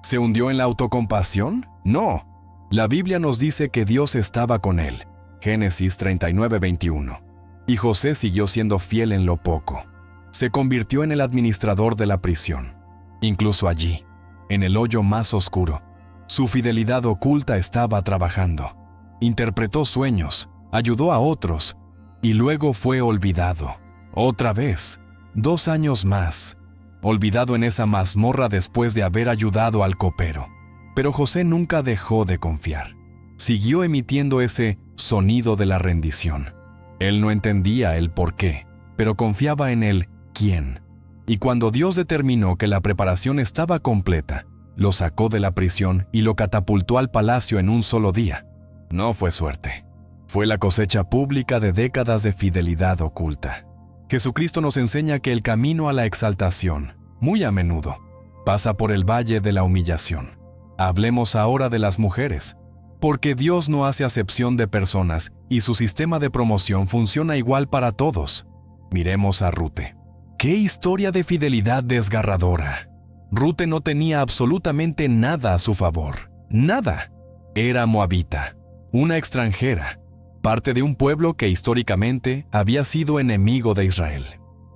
A: ¿Se hundió en la autocompasión? No. La Biblia nos dice que Dios estaba con él. Génesis 39, 21. Y José siguió siendo fiel en lo poco. Se convirtió en el administrador de la prisión. Incluso allí, en el hoyo más oscuro, su fidelidad oculta estaba trabajando. Interpretó sueños, ayudó a otros, y luego fue olvidado. Otra vez, 2 años más, olvidado en esa mazmorra después de haber ayudado al copero. Pero José nunca dejó de confiar. Siguió emitiendo ese sonido de la rendición. Él no entendía el por qué, pero confiaba en el quién. Y cuando Dios determinó que la preparación estaba completa, lo sacó de la prisión y lo catapultó al palacio en un solo día. No fue suerte. Fue la cosecha pública de décadas de fidelidad oculta. Jesucristo nos enseña que el camino a la exaltación, muy a menudo, pasa por el valle de la humillación. Hablemos ahora de las mujeres. Porque Dios no hace acepción de personas y su sistema de promoción funciona igual para todos. Miremos a Rute. ¡Qué historia de fidelidad desgarradora! Rute no tenía absolutamente nada a su favor. ¡Nada! Era moabita, una extranjera, parte de un pueblo que históricamente había sido enemigo de Israel.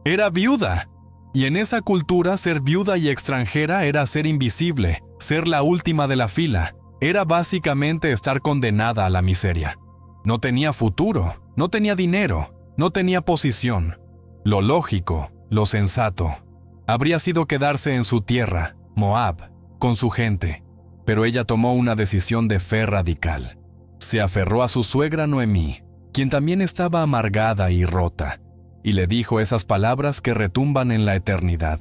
A: Era viuda. Y en esa cultura ser viuda y extranjera era ser invisible, ser la última de la fila. Era básicamente estar condenada a la miseria. No tenía futuro, no tenía dinero, no tenía posición. Lo lógico, lo sensato, habría sido quedarse en su tierra, Moab, con su gente. Pero ella tomó una decisión de fe radical. Se aferró a su suegra Noemí, quien también estaba amargada y rota, y le dijo esas palabras que retumban en la eternidad.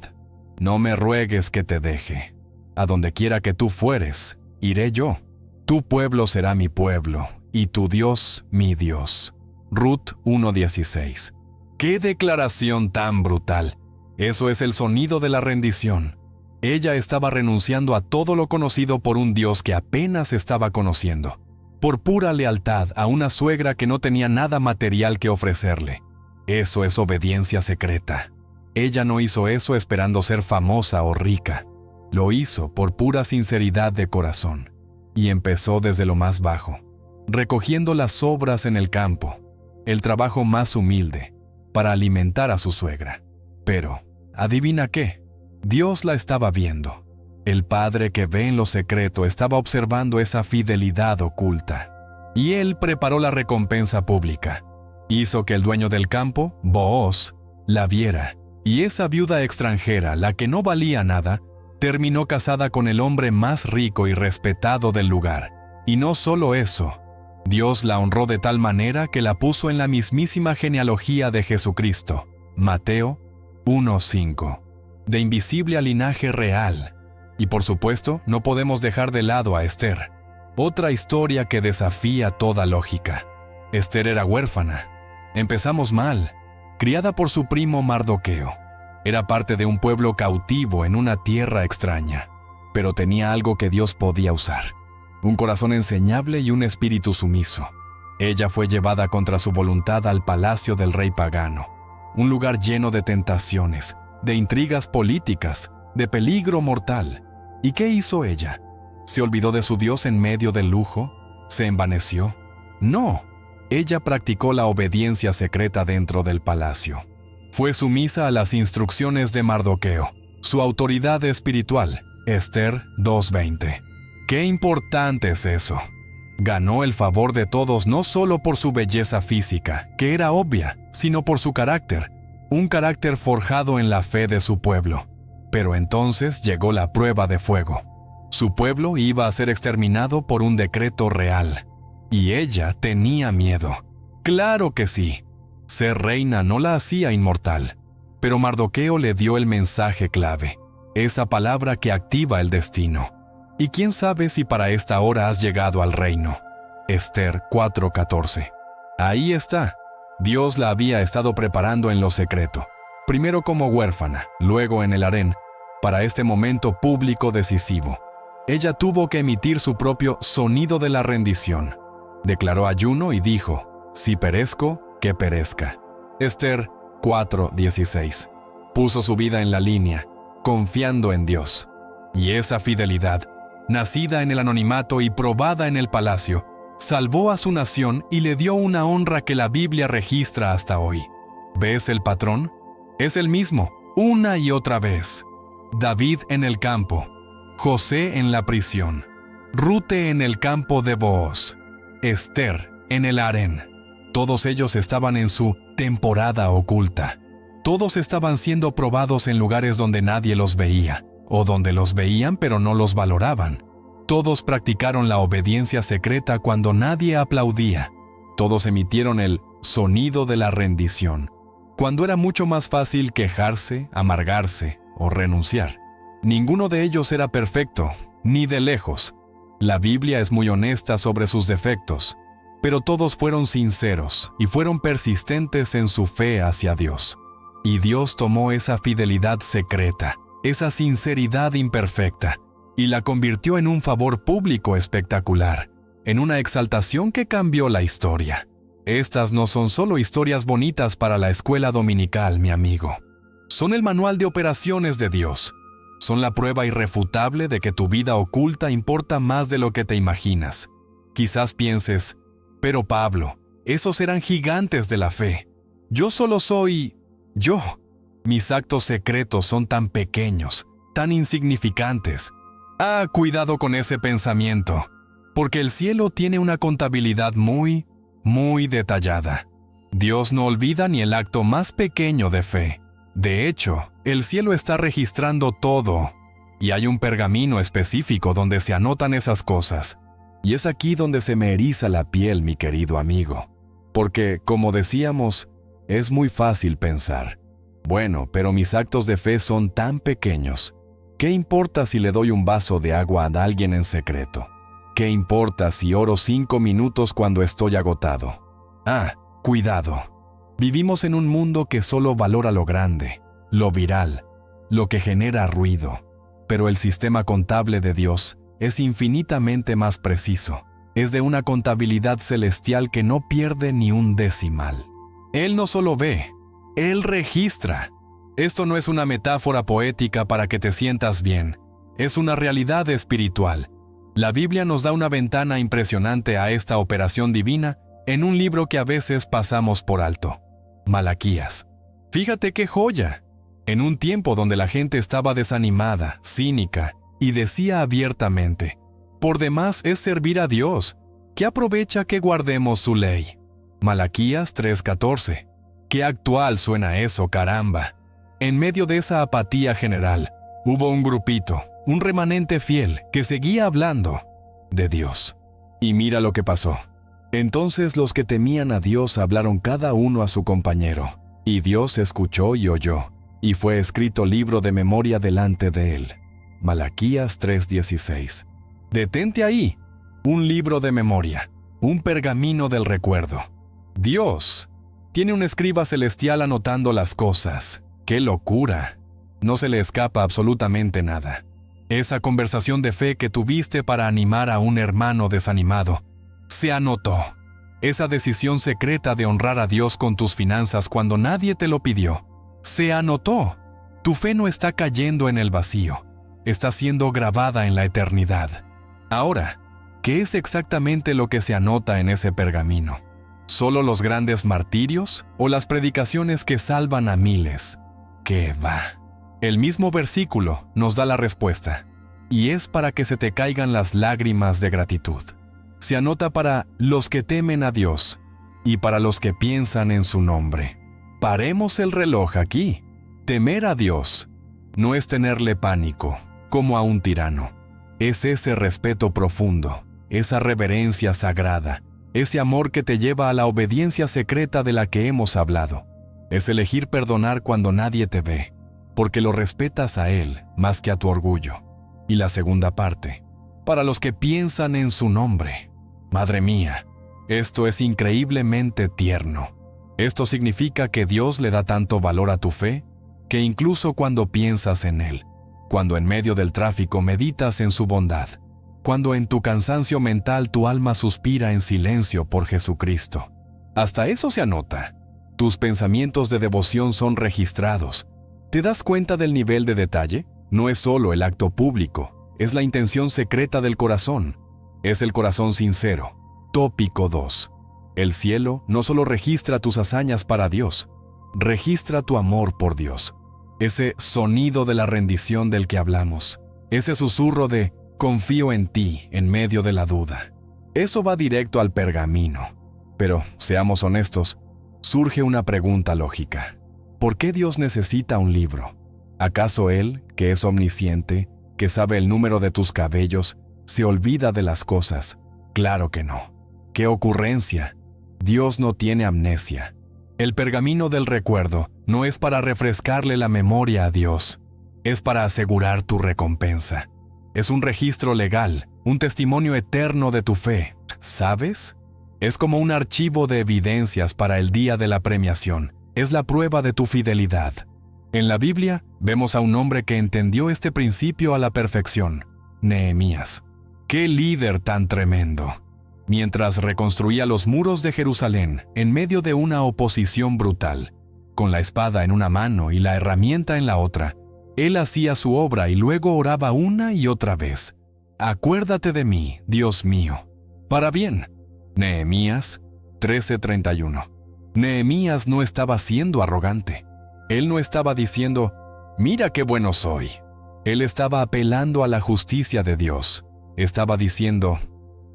A: No me ruegues que te deje. A donde quiera que tú fueres, iré yo. Tu pueblo será mi pueblo, y tu Dios mi Dios. Ruth 1:16. ¡Qué declaración tan brutal! Eso es el sonido de la rendición. Ella estaba renunciando a todo lo conocido por un Dios que apenas estaba conociendo, por pura lealtad a una suegra que no tenía nada material que ofrecerle. Eso es obediencia secreta. Ella no hizo eso esperando ser famosa o rica. Lo hizo por pura sinceridad de corazón. Y empezó desde lo más bajo, recogiendo las sobras en el campo, el trabajo más humilde, para alimentar a su suegra. Pero, ¿adivina qué? Dios la estaba viendo. El Padre que ve en lo secreto estaba observando esa fidelidad oculta. Y Él preparó la recompensa pública. Hizo que el dueño del campo, Booz, la viera. Y esa viuda extranjera, la que no valía nada, terminó casada con el hombre más rico y respetado del lugar. Y no solo eso, Dios la honró de tal manera que la puso en la mismísima genealogía de Jesucristo. Mateo 1:5. De invisible a linaje real. Y por supuesto, no podemos dejar de lado a Esther. Otra historia que desafía toda lógica. Esther era huérfana. Empezamos mal. Criada por su primo Mardoqueo. Era parte de un pueblo cautivo en una tierra extraña. Pero tenía algo que Dios podía usar. Un corazón enseñable y un espíritu sumiso. Ella fue llevada contra su voluntad al palacio del rey pagano. Un lugar lleno de tentaciones, de intrigas políticas, de peligro mortal. ¿Y qué hizo ella? ¿Se olvidó de su Dios en medio del lujo? ¿Se envaneció? No. Ella practicó la obediencia secreta dentro del palacio. Fue sumisa a las instrucciones de Mardoqueo, su autoridad espiritual. Esther 2:20. ¡Qué importante es eso! Ganó el favor de todos no solo por su belleza física, que era obvia, sino por su carácter, un carácter forjado en la fe de su pueblo. Pero entonces llegó la prueba de fuego. Su pueblo iba a ser exterminado por un decreto real. Y ella tenía miedo. ¡Claro que sí! Ser reina no la hacía inmortal. Pero Mardoqueo le dio el mensaje clave, esa palabra que activa el destino. Y quién sabe si para esta hora has llegado al reino. Esther 4:14. Ahí está. Dios la había estado preparando en lo secreto. Primero como huérfana, luego en el harén, para este momento público decisivo. Ella tuvo que emitir su propio sonido de la rendición. Declaró ayuno y dijo, si perezco, que perezca. Esther 4:16. Puso su vida en la línea, confiando en Dios. Y esa fidelidad, nacida en el anonimato y probada en el palacio, salvó a su nación y le dio una honra que la Biblia registra hasta hoy. ¿Ves el patrón? Es el mismo, una y otra vez. David en el campo, José en la prisión, Rute en el campo de Booz, Esther en el harén. Todos ellos estaban en su temporada oculta. Todos estaban siendo probados en lugares donde nadie los veía, o donde los veían pero no los valoraban. Todos practicaron la obediencia secreta cuando nadie aplaudía. Todos emitieron el sonido de la rendición, cuando era mucho más fácil quejarse, amargarse o renunciar. Ninguno de ellos era perfecto, ni de lejos. La Biblia es muy honesta sobre sus defectos, pero todos fueron sinceros y fueron persistentes en su fe hacia Dios. Y Dios tomó esa fidelidad secreta, esa sinceridad imperfecta, y la convirtió en un favor público espectacular, en una exaltación que cambió la historia. Estas no son solo historias bonitas para la escuela dominical, mi amigo. Son el manual de operaciones de Dios. Son la prueba irrefutable de que tu vida oculta importa más de lo que te imaginas. Quizás pienses, pero Pablo, esos eran gigantes de la fe. Yo solo soy yo. Mis actos secretos son tan pequeños, tan insignificantes. Cuidado con ese pensamiento, porque el cielo tiene una contabilidad muy detallada. Dios no olvida ni el acto más pequeño de fe. De hecho, el cielo está registrando todo, y hay un pergamino específico donde se anotan esas cosas. Y es aquí donde se me eriza la piel, mi querido amigo. Porque, como decíamos, es muy fácil pensar, bueno, pero mis actos de fe son tan pequeños. ¿Qué importa si le doy un vaso de agua a alguien en secreto? ¿Qué importa si oro 5 minutos cuando estoy agotado? Cuidado. Vivimos en un mundo que solo valora lo grande, lo viral, lo que genera ruido. Pero el sistema contable de Dios es infinitamente más preciso. Es de una contabilidad celestial que no pierde ni un decimal. Él no solo ve, Él registra. Esto no es una metáfora poética para que te sientas bien. Es una realidad espiritual. La Biblia nos da una ventana impresionante a esta operación divina en un libro que a veces pasamos por alto. Malaquías. Fíjate qué joya. En un tiempo donde la gente estaba desanimada, cínica, y decía abiertamente, por demás es servir a Dios, ¿qué aprovecha que guardemos su ley? Malaquías 3:14. Qué actual suena eso, caramba. En medio de esa apatía general, hubo un grupito, un remanente fiel, que seguía hablando de Dios. Y mira lo que pasó. Entonces los que temían a Dios hablaron cada uno a su compañero, y Dios escuchó y oyó. y fue escrito libro de memoria delante de él. Malaquías 3:16. Detente ahí. Un libro de memoria, un pergamino del recuerdo. Dios tiene un escriba celestial anotando las cosas. ¡Qué locura! No se le escapa absolutamente nada. Esa conversación de fe que tuviste para animar a un hermano desanimado, se anotó. Esa decisión secreta de honrar a Dios con tus finanzas cuando nadie te lo pidió, se anotó. Tu fe no está cayendo en el vacío, está siendo grabada en la eternidad. Ahora, ¿qué es exactamente lo que se anota en ese pergamino? ¿Solo los grandes martirios o las predicaciones que salvan a miles? ¿Qué va? El mismo versículo nos da la respuesta, y es para que se te caigan las lágrimas de gratitud. Se anota para los que temen a Dios y para los que piensan en su nombre. Paremos el reloj aquí. Temer a Dios no es tenerle pánico, como a un tirano. Es ese respeto profundo, esa reverencia sagrada, ese amor que te lleva a la obediencia secreta de la que hemos hablado. Es elegir perdonar cuando nadie te ve, porque lo respetas a Él más que a tu orgullo. Y la segunda parte, para los que piensan en su nombre. Madre mía, esto es increíblemente tierno. Esto significa que Dios le da tanto valor a tu fe, que incluso cuando piensas en Él, cuando en medio del tráfico meditas en su bondad, cuando en tu cansancio mental tu alma suspira en silencio por Jesucristo, hasta eso se anota. Tus pensamientos de devoción son registrados. ¿Te das cuenta del nivel de detalle? No es solo el acto público, es la intención secreta del corazón. Es el corazón sincero. Tópico 2. El cielo no solo registra tus hazañas para Dios, registra tu amor por Dios. Ese sonido de la rendición del que hablamos, ese susurro de confío en ti en medio de la duda. Eso va directo al pergamino. Pero, seamos honestos, surge una pregunta lógica. ¿Por qué Dios necesita un libro? ¿Acaso Él, que es omnisciente, que sabe el número de tus cabellos, se olvida de las cosas? Claro que no. ¡Qué ocurrencia! Dios no tiene amnesia. El pergamino del recuerdo no es para refrescarle la memoria a Dios, es para asegurar tu recompensa. Es un registro legal, un testimonio eterno de tu fe. ¿Sabes? Es como un archivo de evidencias para el día de la premiación. Es la prueba de tu fidelidad. En la Biblia vemos a un hombre que entendió este principio a la perfección, Nehemías. ¡Qué líder tan tremendo! Mientras reconstruía los muros de Jerusalén en medio de una oposición brutal, con la espada en una mano y la herramienta en la otra, él hacía su obra y luego oraba una y otra vez. Acuérdate de mí, Dios mío, para bien. Nehemías 13:31. Nehemías no estaba siendo arrogante. Él no estaba diciendo, mira qué bueno soy. Él estaba apelando a la justicia de Dios. Estaba diciendo,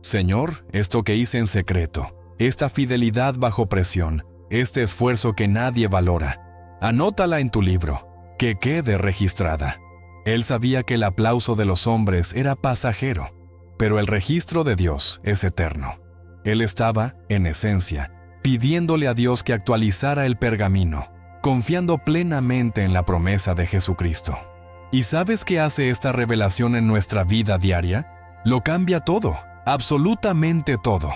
A: Señor, esto que hice en secreto, esta fidelidad bajo presión, este esfuerzo que nadie valora, anótala en tu libro, que quede registrada. Él sabía que el aplauso de los hombres era pasajero, pero el registro de Dios es eterno. Él estaba, en esencia, pidiéndole a Dios que actualizara el pergamino, confiando plenamente en la promesa de Jesucristo. ¿Y sabes qué hace esta revelación en nuestra vida diaria? Lo cambia todo, absolutamente todo.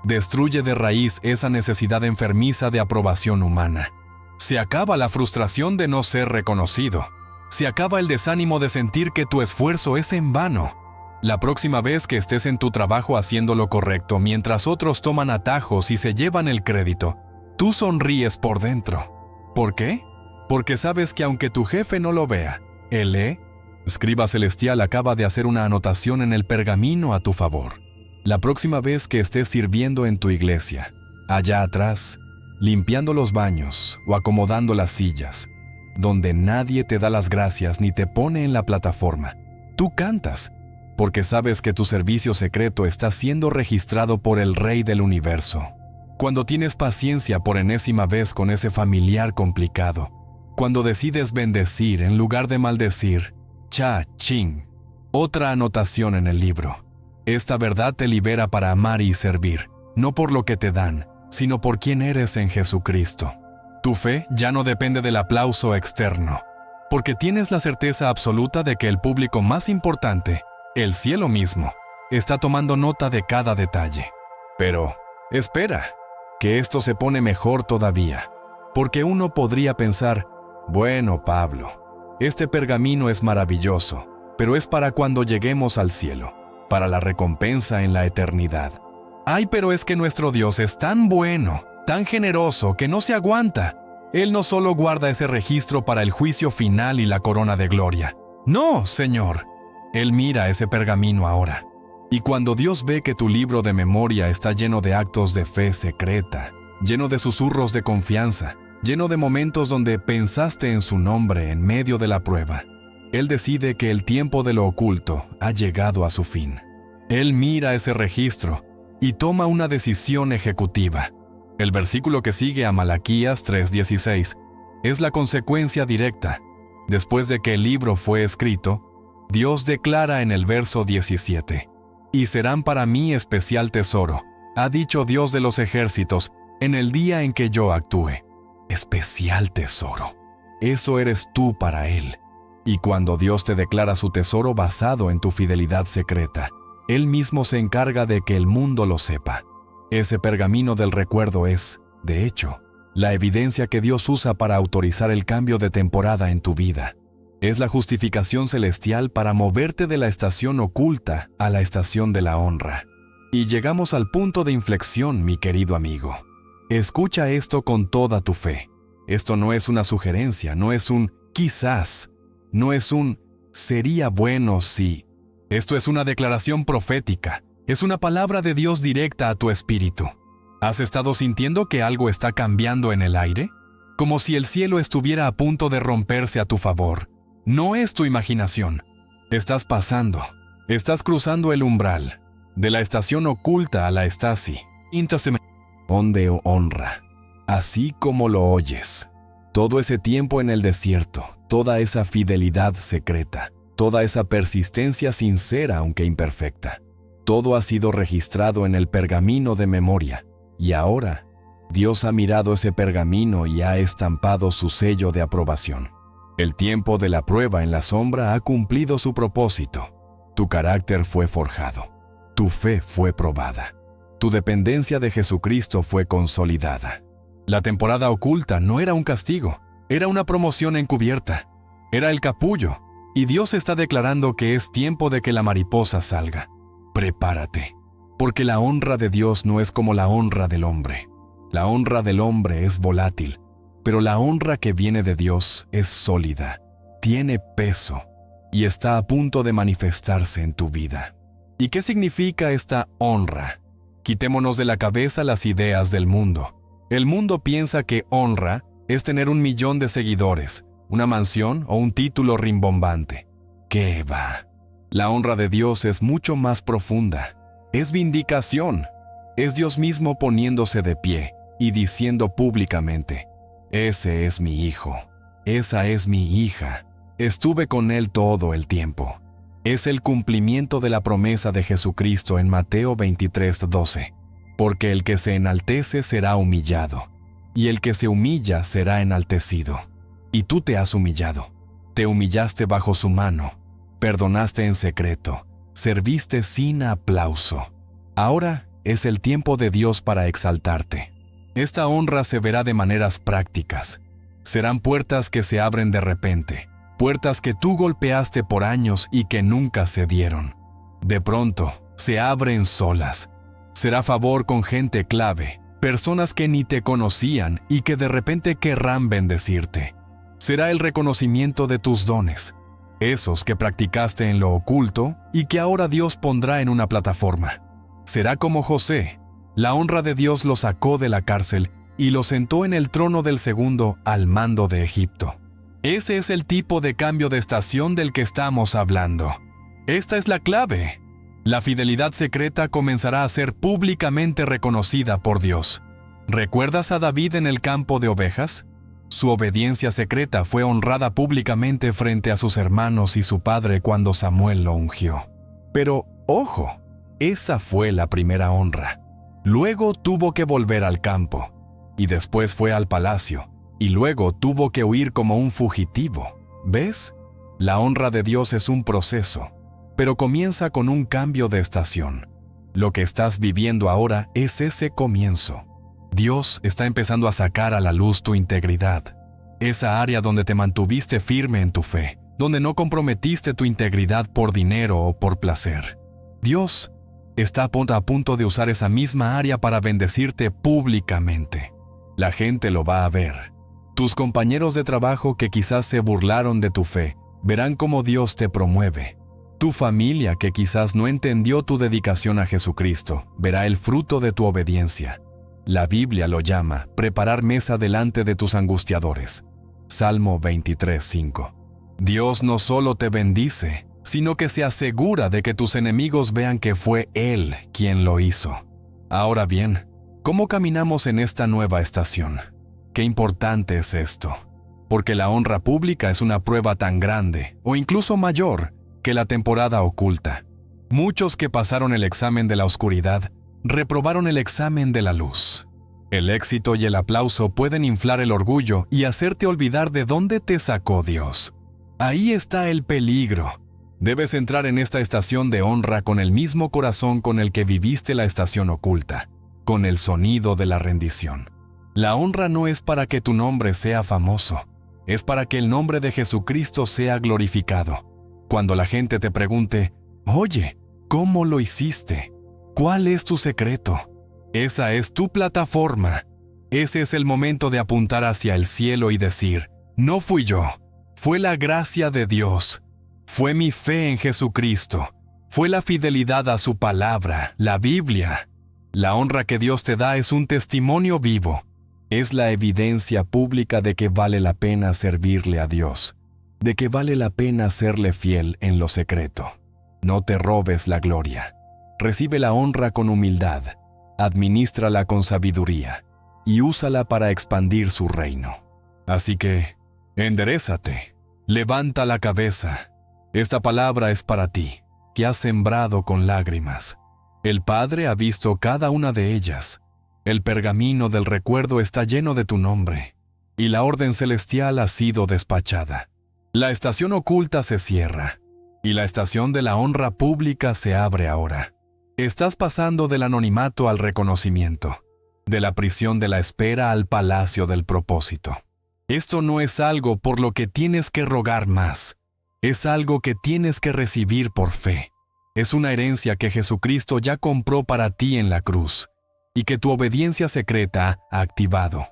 A: Destruye de raíz esa necesidad enfermiza de aprobación humana. Se acaba la frustración de no ser reconocido. Se acaba el desánimo de sentir que tu esfuerzo es en vano. La próxima vez que estés en tu trabajo haciendo lo correcto mientras otros toman atajos y se llevan el crédito, tú sonríes por dentro. ¿Por qué? Porque sabes que aunque tu jefe no lo vea, él lee. Escriba celestial acaba de hacer una anotación en el pergamino a tu favor. La próxima vez que estés sirviendo en tu iglesia, allá atrás, limpiando los baños o acomodando las sillas, donde nadie te da las gracias ni te pone en la plataforma, tú cantas, porque sabes que tu servicio secreto está siendo registrado por el Rey del Universo. Cuando tienes paciencia por enésima vez con ese familiar complicado, cuando decides bendecir en lugar de maldecir, cha-ching, otra anotación en el libro. Esta verdad te libera para amar y servir, no por lo que te dan, sino por quién eres en Jesucristo. Tu fe ya no depende del aplauso externo, porque tienes la certeza absoluta de que el público más importante, el cielo mismo, está tomando nota de cada detalle. Pero, espera, que esto se pone mejor todavía, porque uno podría pensar, bueno, Pablo, este pergamino es maravilloso, pero es para cuando lleguemos al cielo, para la recompensa en la eternidad. Ay, pero es que nuestro Dios es tan bueno, tan generoso, que no se aguanta. Él no solo guarda ese registro para el juicio final y la corona de gloria. No, Señor. Él mira ese pergamino ahora. Y cuando Dios ve que tu libro de memoria está lleno de actos de fe secreta, lleno de susurros de confianza, lleno de momentos donde pensaste en su nombre en medio de la prueba, Él decide que el tiempo de lo oculto ha llegado a su fin. Él mira ese registro y toma una decisión ejecutiva. El versículo que sigue a Malaquías 3:16 es la consecuencia directa. Después de que el libro fue escrito, Dios declara en el verso 17, «Y serán para mí especial tesoro, ha dicho Dios de los ejércitos, en el día en que yo actúe». Especial tesoro. Eso eres tú para Él. Y cuando Dios te declara su tesoro basado en tu fidelidad secreta, Él mismo se encarga de que el mundo lo sepa. Ese pergamino del recuerdo es, de hecho, la evidencia que Dios usa para autorizar el cambio de temporada en tu vida. Es la justificación celestial para moverte de la estación oculta a la estación de la honra. Y llegamos al punto de inflexión, mi querido amigo. Escucha esto con toda tu fe. Esto no es una sugerencia, no es un quizás, no es un sería bueno si. Esto es una declaración profética. Es una palabra de Dios directa a tu espíritu. ¿Has estado sintiendo que algo está cambiando en el aire? Como si el cielo estuviera a punto de romperse a tu favor. No es tu imaginación. Estás pasando. Estás cruzando el umbral. De la estación oculta a la estasi. Donde honra. Así como lo oyes. Todo ese tiempo en el desierto, toda esa fidelidad secreta, toda esa persistencia sincera aunque imperfecta. Todo ha sido registrado en el pergamino de memoria, y ahora Dios ha mirado ese pergamino y ha estampado su sello de aprobación. El tiempo de la prueba en la sombra ha cumplido su propósito. Tu carácter fue forjado. Tu fe fue probada. Tu dependencia de Jesucristo fue consolidada. La temporada oculta no era un castigo, era una promoción encubierta. Era el capullo, y Dios está declarando que es tiempo de que la mariposa salga. Prepárate, porque la honra de Dios no es como la honra del hombre. La honra del hombre es volátil, pero la honra que viene de Dios es sólida, tiene peso y está a punto de manifestarse en tu vida. ¿Y qué significa esta honra? Quitémonos de la cabeza las ideas del mundo. El mundo piensa que honra es tener 1 millón de seguidores, una mansión o un título rimbombante. ¿Qué va? La honra de Dios es mucho más profunda. Es vindicación. Es Dios mismo poniéndose de pie y diciendo públicamente, «Ese es mi hijo, esa es mi hija, estuve con él todo el tiempo». Es el cumplimiento de la promesa de Jesucristo en Mateo 23:12. Porque el que se enaltece será humillado, y el que se humilla será enaltecido. Y tú te has humillado, te humillaste bajo su mano, perdonaste en secreto, serviste sin aplauso. Ahora es el tiempo de Dios para exaltarte. Esta honra se verá de maneras prácticas. Serán puertas que se abren de repente, puertas que tú golpeaste por años y que nunca se dieron. De pronto, se abren solas. Será favor con gente clave, personas que ni te conocían y que de repente querrán bendecirte. Será el reconocimiento de tus dones, esos que practicaste en lo oculto y que ahora Dios pondrá en una plataforma. Será como José. La honra de Dios lo sacó de la cárcel y lo sentó en el trono del segundo al mando de Egipto. Ese es el tipo de cambio de estación del que estamos hablando. Esta es la clave. La fidelidad secreta comenzará a ser públicamente reconocida por Dios. ¿Recuerdas a David en el campo de ovejas? Su obediencia secreta fue honrada públicamente frente a sus hermanos y su padre cuando Samuel lo ungió. Pero, ojo, esa fue la primera honra. Luego tuvo que volver al campo, y después fue al palacio, y luego tuvo que huir como un fugitivo. ¿Ves? La honra de Dios es un proceso, pero comienza con un cambio de estación. Lo que estás viviendo ahora es ese comienzo. Dios está empezando a sacar a la luz tu integridad, esa área donde te mantuviste firme en tu fe, donde no comprometiste tu integridad por dinero o por placer. Dios está a punto de usar esa misma área para bendecirte públicamente. La gente lo va a ver. Tus compañeros de trabajo que quizás se burlaron de tu fe, verán cómo Dios te promueve. Tu familia que quizás no entendió tu dedicación a Jesucristo, verá el fruto de tu obediencia. La Biblia lo llama preparar mesa delante de tus angustiadores. Salmo 23:5. Dios no solo te bendice, sino que se asegura de que tus enemigos vean que fue Él quien lo hizo. Ahora bien, ¿cómo caminamos en esta nueva estación? Qué importante es esto, porque la honra pública es una prueba tan grande, o incluso mayor, que la temporada oculta. Muchos que pasaron el examen de la oscuridad, reprobaron el examen de la luz. El éxito y el aplauso pueden inflar el orgullo y hacerte olvidar de dónde te sacó Dios. Ahí está el peligro. Debes entrar en esta estación de honra con el mismo corazón con el que viviste la estación oculta, con el sonido de la rendición. La honra no es para que tu nombre sea famoso, es para que el nombre de Jesucristo sea glorificado. Cuando la gente te pregunte, oye, ¿cómo lo hiciste? ¿Cuál es tu secreto? Esa es tu plataforma. Ese es el momento de apuntar hacia el cielo y decir, no fui yo, fue la gracia de Dios, fue mi fe en Jesucristo, fue la fidelidad a su palabra, la Biblia. La honra que Dios te da es un testimonio vivo. Es la evidencia pública de que vale la pena servirle a Dios, de que vale la pena serle fiel en lo secreto. No te robes la gloria. Recibe la honra con humildad, adminístrala con sabiduría y úsala para expandir su reino. Así que, enderézate, levanta la cabeza. Esta palabra es para ti, que has sembrado con lágrimas. El Padre ha visto cada una de ellas. El pergamino del recuerdo está lleno de tu nombre, y la orden celestial ha sido despachada. La estación oculta se cierra, y la estación de la honra pública se abre ahora. Estás pasando del anonimato al reconocimiento, de la prisión de la espera al palacio del propósito. Esto no es algo por lo que tienes que rogar más, es algo que tienes que recibir por fe. Es una herencia que Jesucristo ya compró para ti en la cruz, y que tu obediencia secreta ha activado.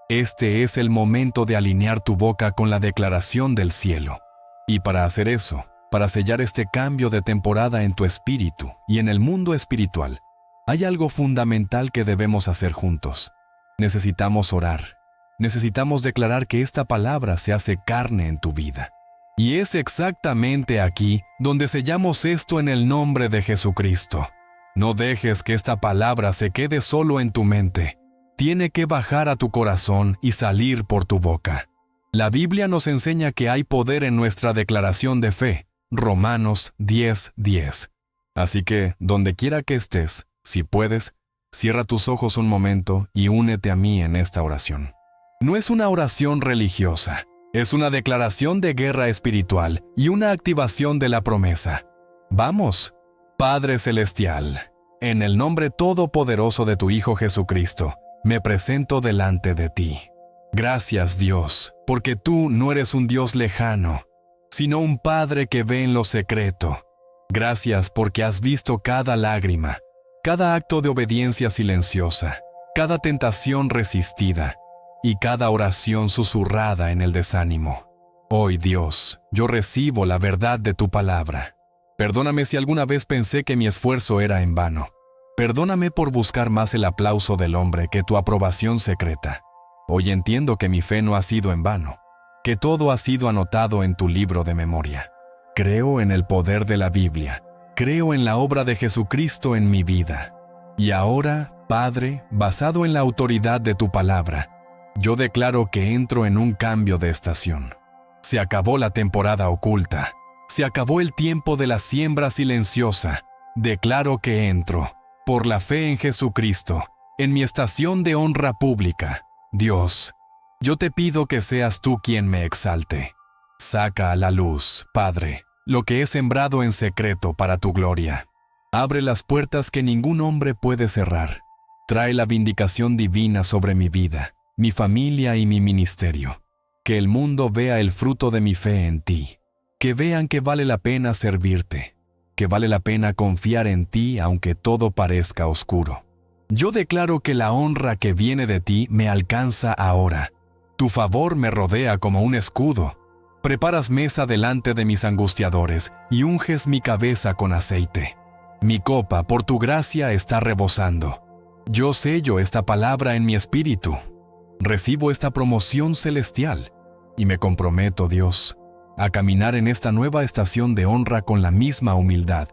A: Este es el momento de alinear tu boca con la declaración del cielo. Y para hacer eso, para sellar este cambio de temporada en tu espíritu y en el mundo espiritual, hay algo fundamental que debemos hacer juntos. Necesitamos orar. Necesitamos declarar que esta palabra se hace carne en tu vida. Y es exactamente aquí donde sellamos esto en el nombre de Jesucristo. No dejes que esta palabra se quede solo en tu mente. Tiene que bajar a tu corazón y salir por tu boca. La Biblia nos enseña que hay poder en nuestra declaración de fe. Romanos 10:10. Así que, donde quiera que estés, si puedes, cierra tus ojos un momento y únete a mí en esta oración. No es una oración religiosa, es una declaración de guerra espiritual y una activación de la promesa. Vamos. Padre Celestial, en el nombre todopoderoso de tu Hijo Jesucristo, me presento delante de ti. Gracias, Dios, porque tú no eres un Dios lejano, sino un Padre que ve en lo secreto. Gracias porque has visto cada lágrima, cada acto de obediencia silenciosa, cada tentación resistida y cada oración susurrada en el desánimo. Hoy, Dios, yo recibo la verdad de tu palabra. Perdóname si alguna vez pensé que mi esfuerzo era en vano. Perdóname por buscar más el aplauso del hombre que tu aprobación secreta. Hoy entiendo que mi fe no ha sido en vano, que todo ha sido anotado en tu libro de memoria. Creo en el poder de la Biblia. Creo en la obra de Jesucristo en mi vida. Y ahora, Padre, basado en la autoridad de tu palabra, yo declaro que entro en un cambio de estación. Se acabó la temporada oculta. Se acabó el tiempo de la siembra silenciosa. Declaro que entro, por la fe en Jesucristo, en mi estación de honra pública. Dios, yo te pido que seas tú quien me exalte. Saca a la luz, Padre, lo que he sembrado en secreto para tu gloria. Abre las puertas que ningún hombre puede cerrar. Trae la vindicación divina sobre mi vida, mi familia y mi ministerio. Que el mundo vea el fruto de mi fe en ti. Que vean que vale la pena servirte. Que vale la pena confiar en ti aunque todo parezca oscuro. Yo declaro que la honra que viene de ti me alcanza ahora. Tu favor me rodea como un escudo. Preparas mesa delante de mis angustiadores y unges mi cabeza con aceite. Mi copa, por tu gracia, está rebosando. Yo sello esta palabra en mi espíritu. Recibo esta promoción celestial y me comprometo, Dios, a caminar en esta nueva estación de honra con la misma humildad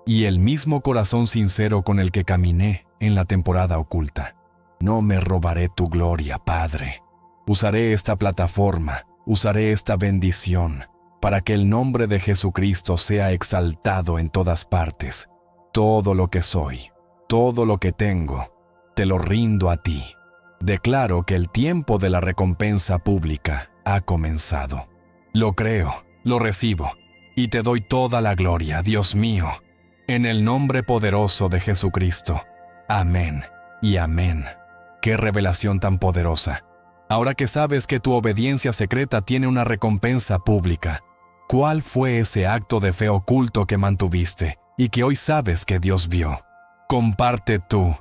A: y el mismo corazón sincero con el que caminé en la temporada oculta. No me robaré tu gloria, Padre. Usaré esta plataforma, usaré esta bendición para que el nombre de Jesucristo sea exaltado en todas partes. Todo lo que soy, todo lo que tengo, te lo rindo a ti. Declaro que el tiempo de la recompensa pública ha comenzado. Lo creo, lo recibo, y te doy toda la gloria, Dios mío, en el nombre poderoso de Jesucristo. Amén y amén. ¡Qué revelación tan poderosa! Ahora que sabes que tu obediencia secreta tiene una recompensa pública, ¿cuál fue ese acto de fe oculto que mantuviste y que hoy sabes que Dios vio? Comparte tu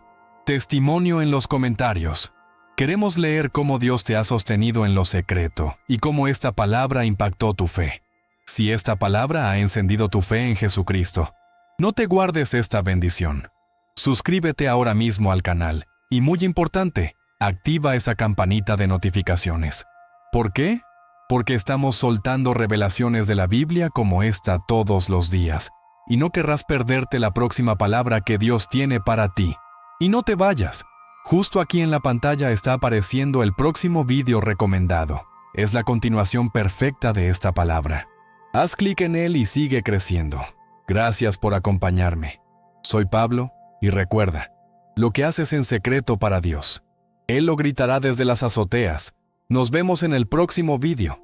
A: testimonio en los comentarios. Queremos leer cómo Dios te ha sostenido en lo secreto y cómo esta palabra impactó tu fe. Si esta palabra ha encendido tu fe en Jesucristo, no te guardes esta bendición. Suscríbete ahora mismo al canal y, muy importante, activa esa campanita de notificaciones. ¿Por qué? Porque estamos soltando revelaciones de la Biblia como esta todos los días y no querrás perderte la próxima palabra que Dios tiene para ti. Y no te vayas. Justo aquí en la pantalla está apareciendo el próximo vídeo recomendado. Es la continuación perfecta de esta palabra. Haz clic en él y sigue creciendo. Gracias por acompañarme. Soy Pablo y recuerda, lo que haces en secreto para Dios, Él lo gritará desde las azoteas. Nos vemos en el próximo vídeo.